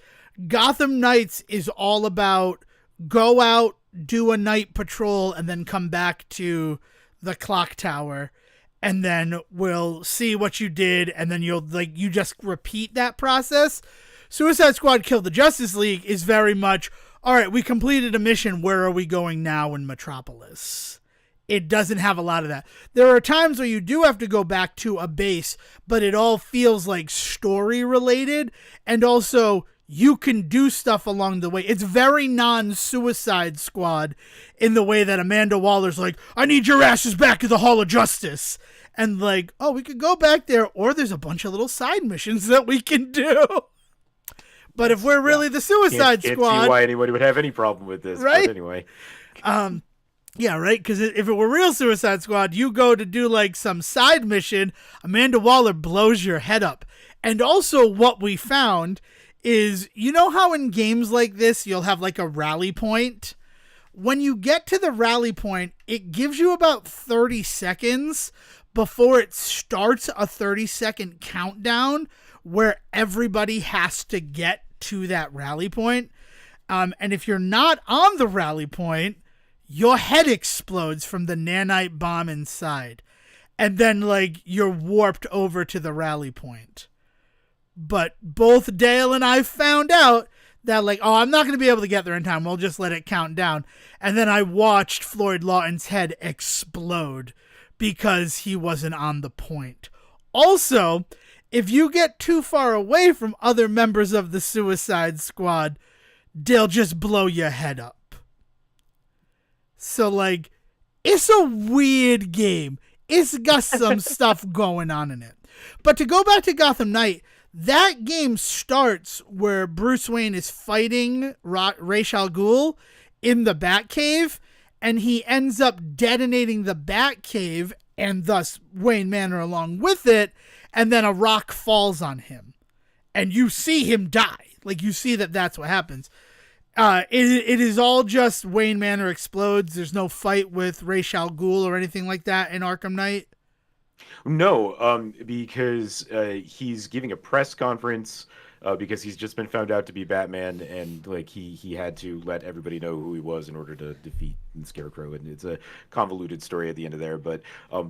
Gotham Knights is all about go out, do a night patrol, and then come back to the clock tower. And then we'll see what you did, and then you just repeat that process. Suicide Squad Kill the Justice League is very much, all right, we completed a mission, where are we going now in Metropolis? It doesn't have a lot of that. There are times where you do have to go back to a base, but it all feels like story related, and also you can do stuff along the way. It's very non-Suicide Squad in the way that Amanda Waller's like, I need your asses back to the Hall of Justice. And like, oh, we could go back there, or there's a bunch of little side missions that we can do. But if we're really the Suicide Squad... Can't see why anybody would have any problem with this, right? But anyway. Yeah, right? Because if it were real Suicide Squad, you go to do like some side mission, Amanda Waller blows your head up. And also what we found is, you know how in games like this, you'll have like a rally point? When you get to the rally point, it gives you about 30 seconds before it starts a 30-second countdown where everybody has to get to that rally point. And if you're not on the rally point, your head explodes from the nanite bomb inside. And then, like, you're warped over to the rally point. But both Dale and I found out that, like, oh, I'm not going to be able to get there in time. We'll just let it count down. And then I watched Floyd Lawton's head explode because he wasn't on the point. Also, if you get too far away from other members of the Suicide Squad, they'll just blow your head up. So like, it's a weird game. It's got some stuff going on in it. But to go back to Gotham Knight, that game starts where Bruce Wayne is fighting Ra's al Ghul in the Batcave, and he ends up detonating the Batcave and thus Wayne Manor along with it, and then a rock falls on him. And you see him die. Like, you see that's what happens. It is all just Wayne Manor explodes. There's no fight with Ra's al Ghul or anything like that in Arkham Knight. No, because he's giving a press conference because he's just been found out to be Batman, and like he had to let everybody know who he was in order to defeat the Scarecrow, and it's a convoluted story at the end of there. But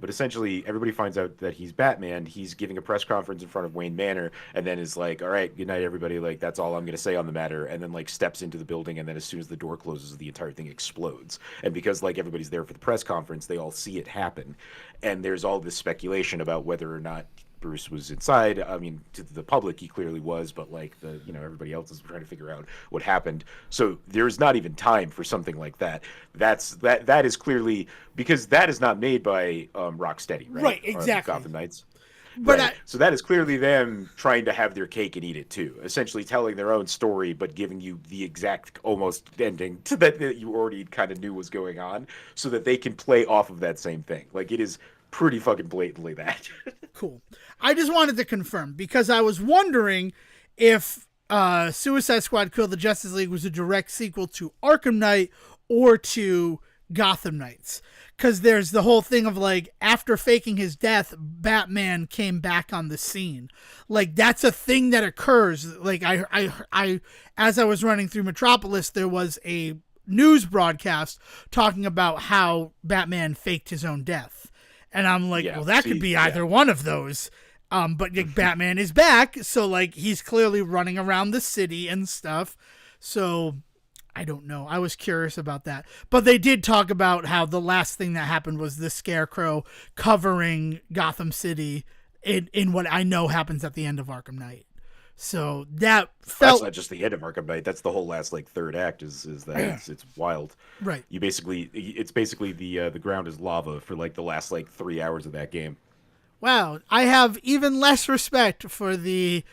essentially, everybody finds out that he's Batman. He's giving a press conference in front of Wayne Manor, and then is like, "All right, good night, everybody. Like that's all I'm gonna say on the matter." And then like steps into the building, and then as soon as the door closes, the entire thing explodes. And because like everybody's there for the press conference, they all see it happen, and there's all this speculation about whether or not Bruce was inside. I mean, to the public, he clearly was, but like everybody else is trying to figure out what happened. So there's not even time for something like that. That is clearly because that is not made by Rocksteady, right? Right, exactly. Gotham Knights. But right. So that is clearly them trying to have their cake and eat it too, essentially telling their own story, but giving you the exact almost ending to that you already kind of knew was going on, so that they can play off of that same thing. Like it is pretty fucking blatantly that. Cool. I just wanted to confirm because I was wondering if Suicide Squad Kill the Justice League was a direct sequel to Arkham Knight or to Gotham Knights. Because there's the whole thing of like, after faking his death, Batman came back on the scene. Like, that's a thing that occurs. Like, I as I was running through Metropolis, there was a news broadcast talking about how Batman faked his own death. And I'm like, well, that could be either one of those. But like, Batman is back, so like he's clearly running around the city and stuff. So I don't know. I was curious about that. But they did talk about how the last thing that happened was the Scarecrow covering Gotham City in what I know happens at the end of Arkham Knight. So that felt... That's not just the end of Arkham Knight. That's the whole last like third act. Is that it's wild. Right. It's basically the ground is lava for like the last like 3 hours of that game. Wow, I have even less respect for the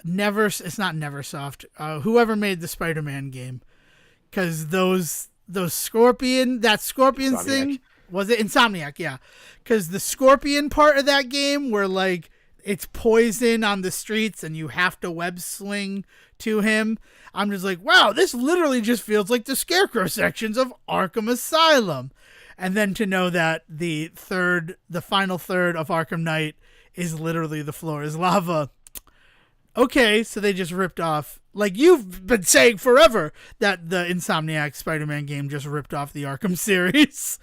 it's not Neversoft, whoever made the Spider-Man game, because those Scorpion Insomniac. thing, was it Insomniac? Yeah, because the Scorpion part of that game where like it's poison on the streets and you have to web sling to him. I'm just like, wow, this literally just feels like the Scarecrow sections of Arkham Asylum. And then to know that the final third of Arkham Knight is literally the floor is lava. Okay, so they just ripped off, like you've been saying forever, that the Insomniac Spider-Man game just ripped off the Arkham series.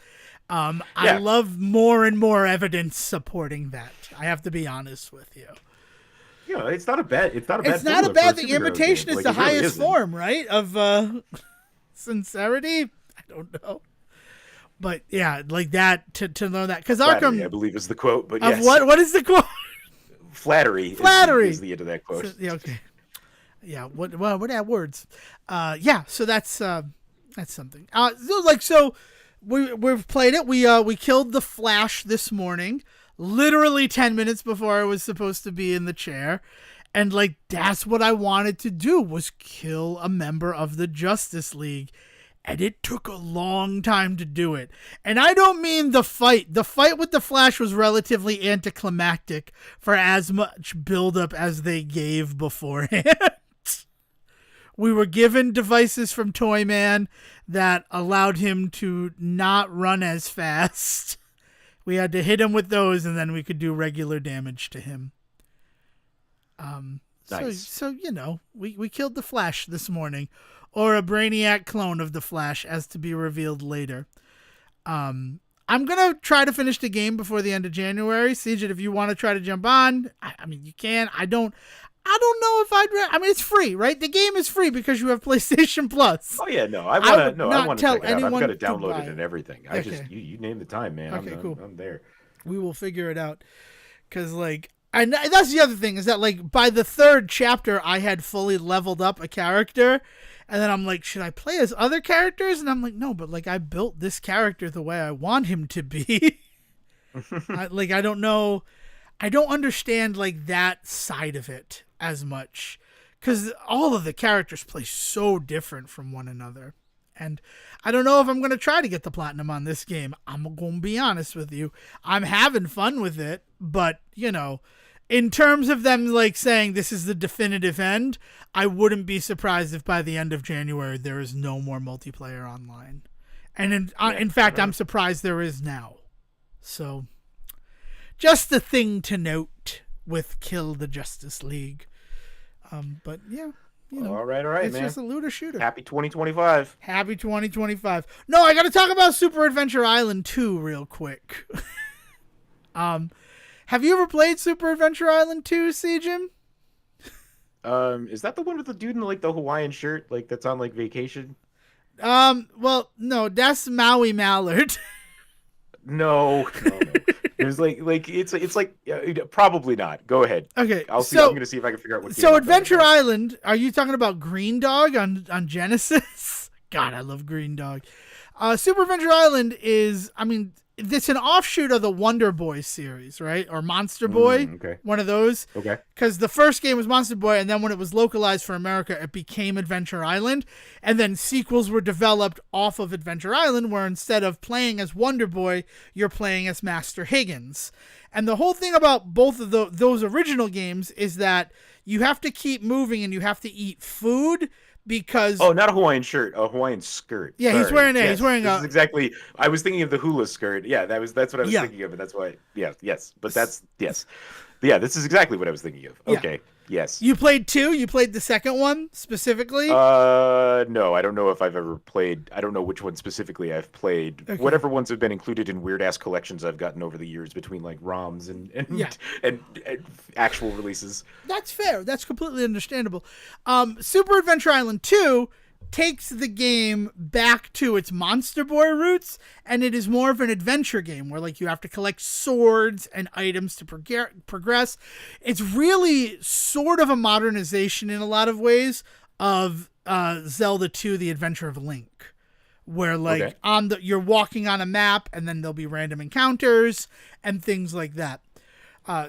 I love more and more evidence supporting that. I have to be honest with you. Yeah, it's not a bad. It's not a bad thing. Imitation is the highest form, right? Of sincerity. I don't know. But yeah, like that to know that because Arkham, I believe, is the quote. But of yes, what is the quote? Flattery. Flattery is the end of that quote. So, yeah. Okay. Yeah. What are words? Yeah. So that's something. So we've played it. We killed the Flash this morning, literally 10 minutes before I was supposed to be in the chair. And like, that's what I wanted to do, was kill a member of the Justice League. And it took a long time to do it. And I don't mean the fight. The fight with the Flash was relatively anticlimactic for as much buildup as they gave beforehand. We were given devices from Toyman that allowed him to not run as fast. We had to hit him with those, and then we could do regular damage to him. Nice. So we killed the Flash this morning. Or a Brainiac clone of the Flash, as to be revealed later. I'm going to try to finish the game before the end of January. Siege, if you want to try to jump on, I mean, you can. I don't know if I mean, it's free, right? The game is free because you have PlayStation Plus. Oh yeah, no, I want to check it out. I've got to download goodbye. it and everything. I just you name the time, man. Okay, cool. I'm there. We will figure it out. Cause like, and that's the other thing is that like by the third chapter, I had fully leveled up a character. And then I'm like, should I play as other characters? And I'm like, no, but like I built this character the way I want him to be. I don't know. I don't understand like that side of it as much, because all of the characters play so different from one another. And I don't know if I'm going to try to get the platinum on this game. I'm going to be honest with you. I'm having fun with it, but, you know, in terms of them like saying this is the definitive end, I wouldn't be surprised if by the end of January there is no more multiplayer online. And in fact, I'm surprised there is now. So, just the thing to note with Kill the Justice League. But yeah. You know, all right, it's man. Just a looter shooter. Happy 2025. Happy 2025. No, I got to talk about Super Adventure Island 2 real quick. Have you ever played Super Adventure Island 2, Jim? Is that the one with the dude in like the Hawaiian shirt, like that's on like vacation? Well, no, that's Maui Mallard. No. There's like it's like probably not. Go ahead. Okay, I'm gonna see if I can figure out what. So Adventure Island, are you talking about Green Dog on Genesis? God, I love Green Dog. Super Adventure Island is, I mean, it's an offshoot of the Wonder Boy series, right? Or Monster Boy, okay. One of those. Okay. Because the first game was Monster Boy, and then when it was localized for America, it became Adventure Island. And then sequels were developed off of Adventure Island, where instead of playing as Wonder Boy, you're playing as Master Higgins. And the whole thing about both of those original games is that you have to keep moving and you have to eat food. Because not a Hawaiian shirt, a Hawaiian skirt. Yeah, Sorry. he's wearing yes, he's wearing this is exactly. I was thinking of the hula skirt. Yeah, that's what I was thinking of, and that's why. Yeah, yes, but that's yes, yeah. This is exactly what I was thinking of. Okay, yes. You played 2. You played the second one specifically. No, I don't know if I've ever played. I don't know which one specifically I've played. Okay. Whatever ones have been included in weird ass collections I've gotten over the years between like ROMs and actual releases. That's fair. That's completely understandable. Super Adventure Island 2 takes the game back to its Monster Boy roots, and it is more of an adventure game where like you have to collect swords and items to progress. It's really sort of a modernization in a lot of ways of Zelda 2: The Adventure of Link, where like you're walking on a map and then there'll be random encounters and things like that.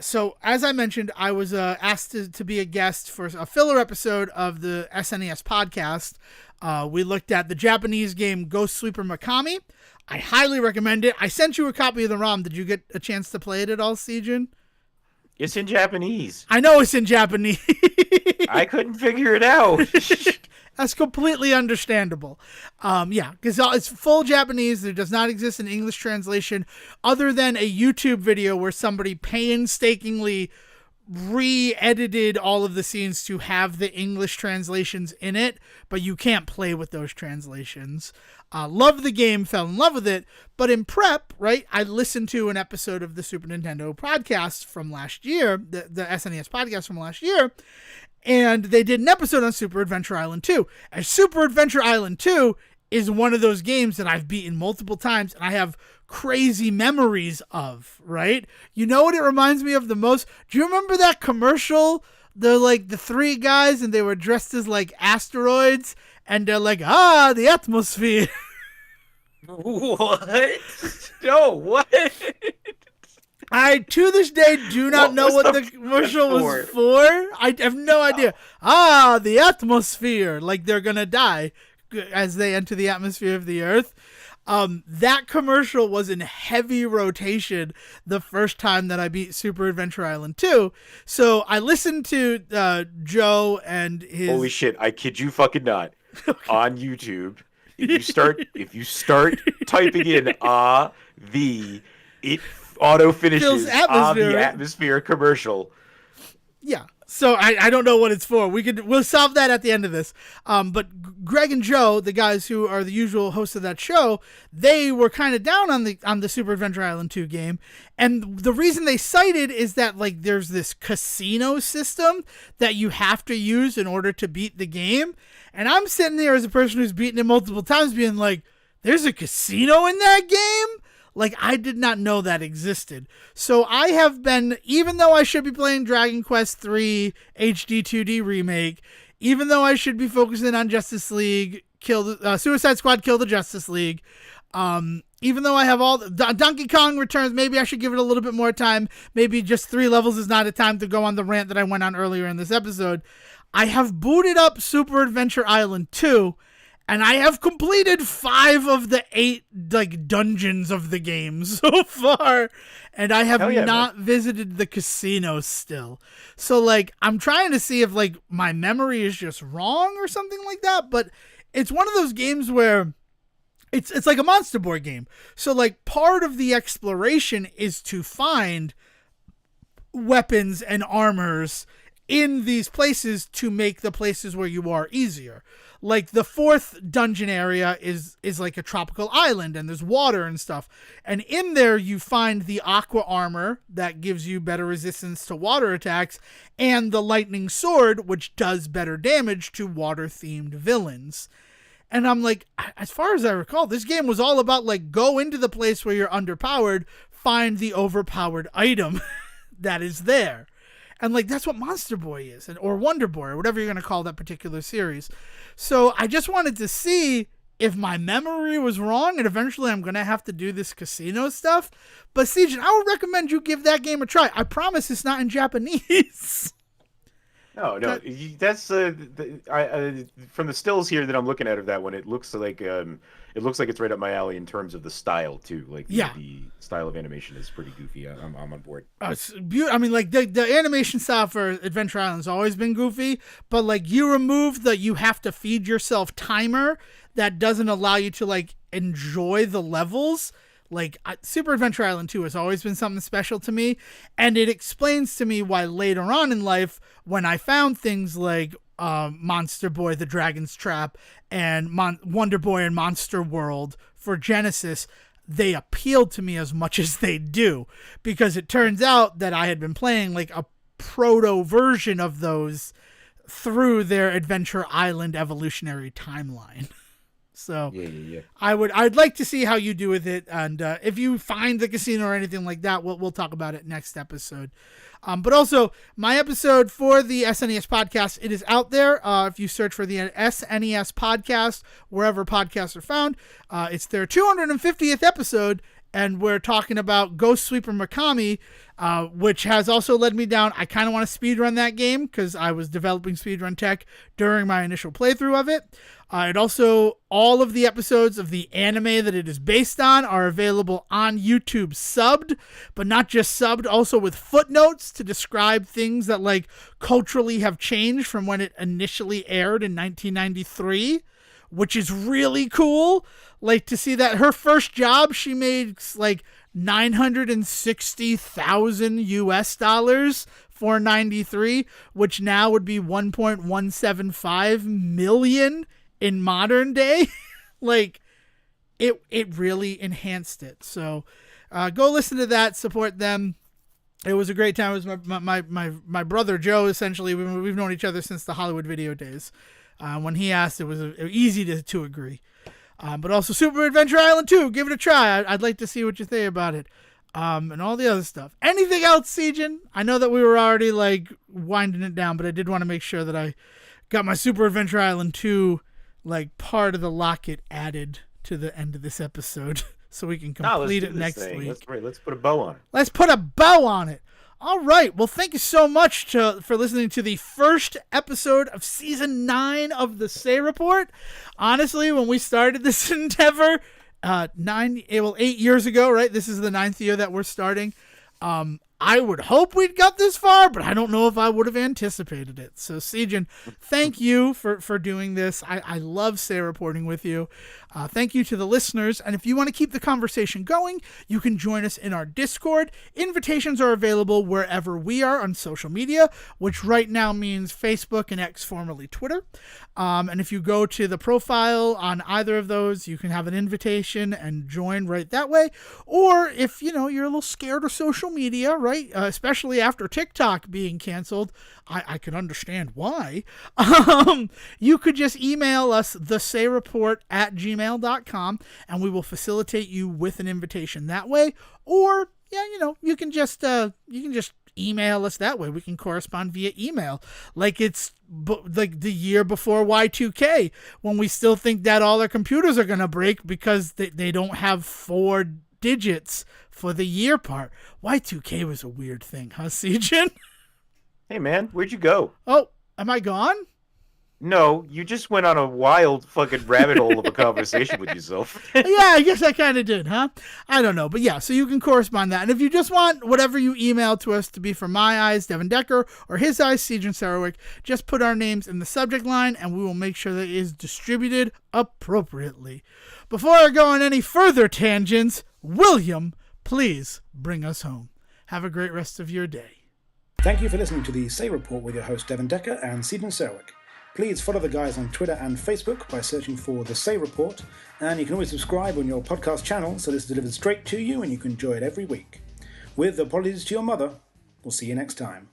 So as I mentioned, I was asked to be a guest for a filler episode of the SNES podcast. We looked at the Japanese game Ghost Sweeper Mikami. I highly recommend it. I sent you a copy of the ROM. Did you get a chance to play it at all, Sejun? It's in Japanese. I know it's in Japanese. I couldn't figure it out. That's completely understandable. Because it's full Japanese. There does not exist an English translation other than a YouTube video where somebody painstakingly re-edited all of the scenes to have the English translations in it, but you can't play with those translations. Love the game, fell in love with it, but in prep, right, I listened to an episode of the Super Nintendo podcast from last year, the SNES podcast from last year, and they did an episode on Super Adventure Island 2. And Super Adventure Island 2 is one of those games that I've beaten multiple times, and I have crazy memories of, right? You know what it reminds me of the most? Do you remember that commercial? They're like the 3 guys, and they were dressed as like asteroids, and they're like, the atmosphere. What? No, what? I, to this day, do not know what the commercial was for. I have no idea. The atmosphere. Like they're going to die as they enter the atmosphere of the Earth. That commercial was in heavy rotation the first time that I beat Super Adventure Island 2. So I listened to Joe and his... Holy shit, I kid you fucking not. On YouTube, if you start typing in it auto finishes the atmosphere commercial. Yeah. So I don't know what it's for. We'll solve that at the end of this. But Greg and Joe, the guys who are the usual hosts of that show, they were kind of down on the Super Adventure Island 2 game. And the reason they cited is that like there's this casino system that you have to use in order to beat the game. And I'm sitting there as a person who's beaten it multiple times being like, there's a casino in that game? Like, I did not know that existed. So I have been, even though I should be playing Dragon Quest III HD 2D Remake, even though I should be focusing on Justice League, Suicide Squad, kill the Justice League. Even though I have all Donkey Kong Returns, maybe I should give it a little bit more time. Maybe just 3 levels is not a time to go on the rant that I went on earlier in this episode. I have booted up Super Adventure Island 2, and I have completed 5 of the 8 like dungeons of the game so far, and I have not visited the casino still. So like I'm trying to see if like my memory is just wrong or something like that, but it's one of those games where it's like a monster board game. So like part of the exploration is to find weapons and armors in these places to make the places where you are easier. Like the 4th dungeon area is like a tropical island and there's water and stuff. And in there you find the aqua armor that gives you better resistance to water attacks and the lightning sword, which does better damage to water themed villains. And I'm like, as far as I recall, this game was all about like go into the place where you're underpowered, find the overpowered item that is there. And like that's what Monster Boy is, or Wonder Boy, or whatever you're going to call that particular series. So I just wanted to see if my memory was wrong, and eventually I'm going to have to do this casino stuff. But Siege, I would recommend you give that game a try. I promise it's not in Japanese. No, that's from the stills here that I'm looking at of that one. It looks like it's right up my alley in terms of the style too. Like the style of animation is pretty goofy. I'm on board. It's I mean, like the animation style for Adventure Island has always been goofy, but like you remove the you have to feed yourself timer that doesn't allow you to like enjoy the levels. Like Super Adventure Island 2 has always been something special to me, and it explains to me why later on in life, when I found things like Monster Boy, The Dragon's Trap, and Wonder Boy and Monster World for Genesis, they appealed to me as much as they do, because it turns out that I had been playing like a proto version of those through their Adventure Island evolutionary timeline. So I'd like to see how you do with it, and if you find the casino or anything like that, we'll talk about it next episode. But also my episode for the SNES podcast, it is out there. If you search for the SNES podcast wherever podcasts are found, it's their 250th episode, and we're talking about Ghost Sweeper Mikami, which has also led me down. I kind of want to speedrun that game because I was developing speedrun tech during my initial playthrough of it. It also, all of the episodes of the anime that it is based on are available on YouTube subbed, but not just subbed, also with footnotes to describe things that like culturally have changed from when it initially aired in 1993, which is really cool. Like to see that her first job, she made like $960,000 for 93, which now would be 1.175 million in modern day. Like it really enhanced it. So go listen to that, support them. It was a great time. It was my brother Joe. Essentially, we've known each other since the Hollywood video days. When he asked, it was easy to agree. But also Super Adventure Island 2, give it a try. I'd like to see what you think about it. And all the other stuff. Anything else, Siegen? I know that we were already like winding it down, but I did want to make sure that I got my Super Adventure Island 2 like part of the locket added to the end of this episode so we can complete it next week. Let's put a bow on it. Let's put a bow on it. All right. Well, thank you so much for listening to the first episode of season 9 of the Say Report. Honestly, when we started this endeavor, 8 years ago, right? This is the 9th year that we're starting. I would hope we'd got this far, but I don't know if I would have anticipated it. So, Siegen, thank you for doing this. I love Say Reporting with you. Thank you to the listeners. And if you want to keep the conversation going, you can join us in our Discord. Invitations are available wherever we are on social media, which right now means Facebook and X, formerly Twitter. And if you go to the profile on either of those, you can have an invitation and join right that way. Or if, you're a little scared of social media, right? Especially after TikTok being canceled, I can understand why. You could just email us thesayreport@gmail.com and we will facilitate you with an invitation that way. Or you can just email us that way. We can correspond via email, like it's like the year before Y2K, when we still think that all our computers are going to break because they don't have 4 digits for the year part. Y2K was a weird thing, huh, Sejin? Hey, man, where'd you go? Oh, am I gone? No, you just went on a wild fucking rabbit hole of a conversation with yourself. Yeah, I guess I kind of did, huh? I don't know. But yeah, so you can correspond that. And if you just want whatever you email to us to be for my eyes, Devon Decker, or his eyes, Sejin Sarowick, just put our names in the subject line and we will make sure that it is distributed appropriately. Before I go on any further tangents, William, please bring us home. Have a great rest of your day. Thank you for listening to the Say Report with your host Devon Decker and Sejin Sarowick. Please follow the guys on Twitter and Facebook by searching for The Say Report, and you can always subscribe on your podcast channel so this is delivered straight to you and you can enjoy it every week. With apologies to your mother, we'll see you next time.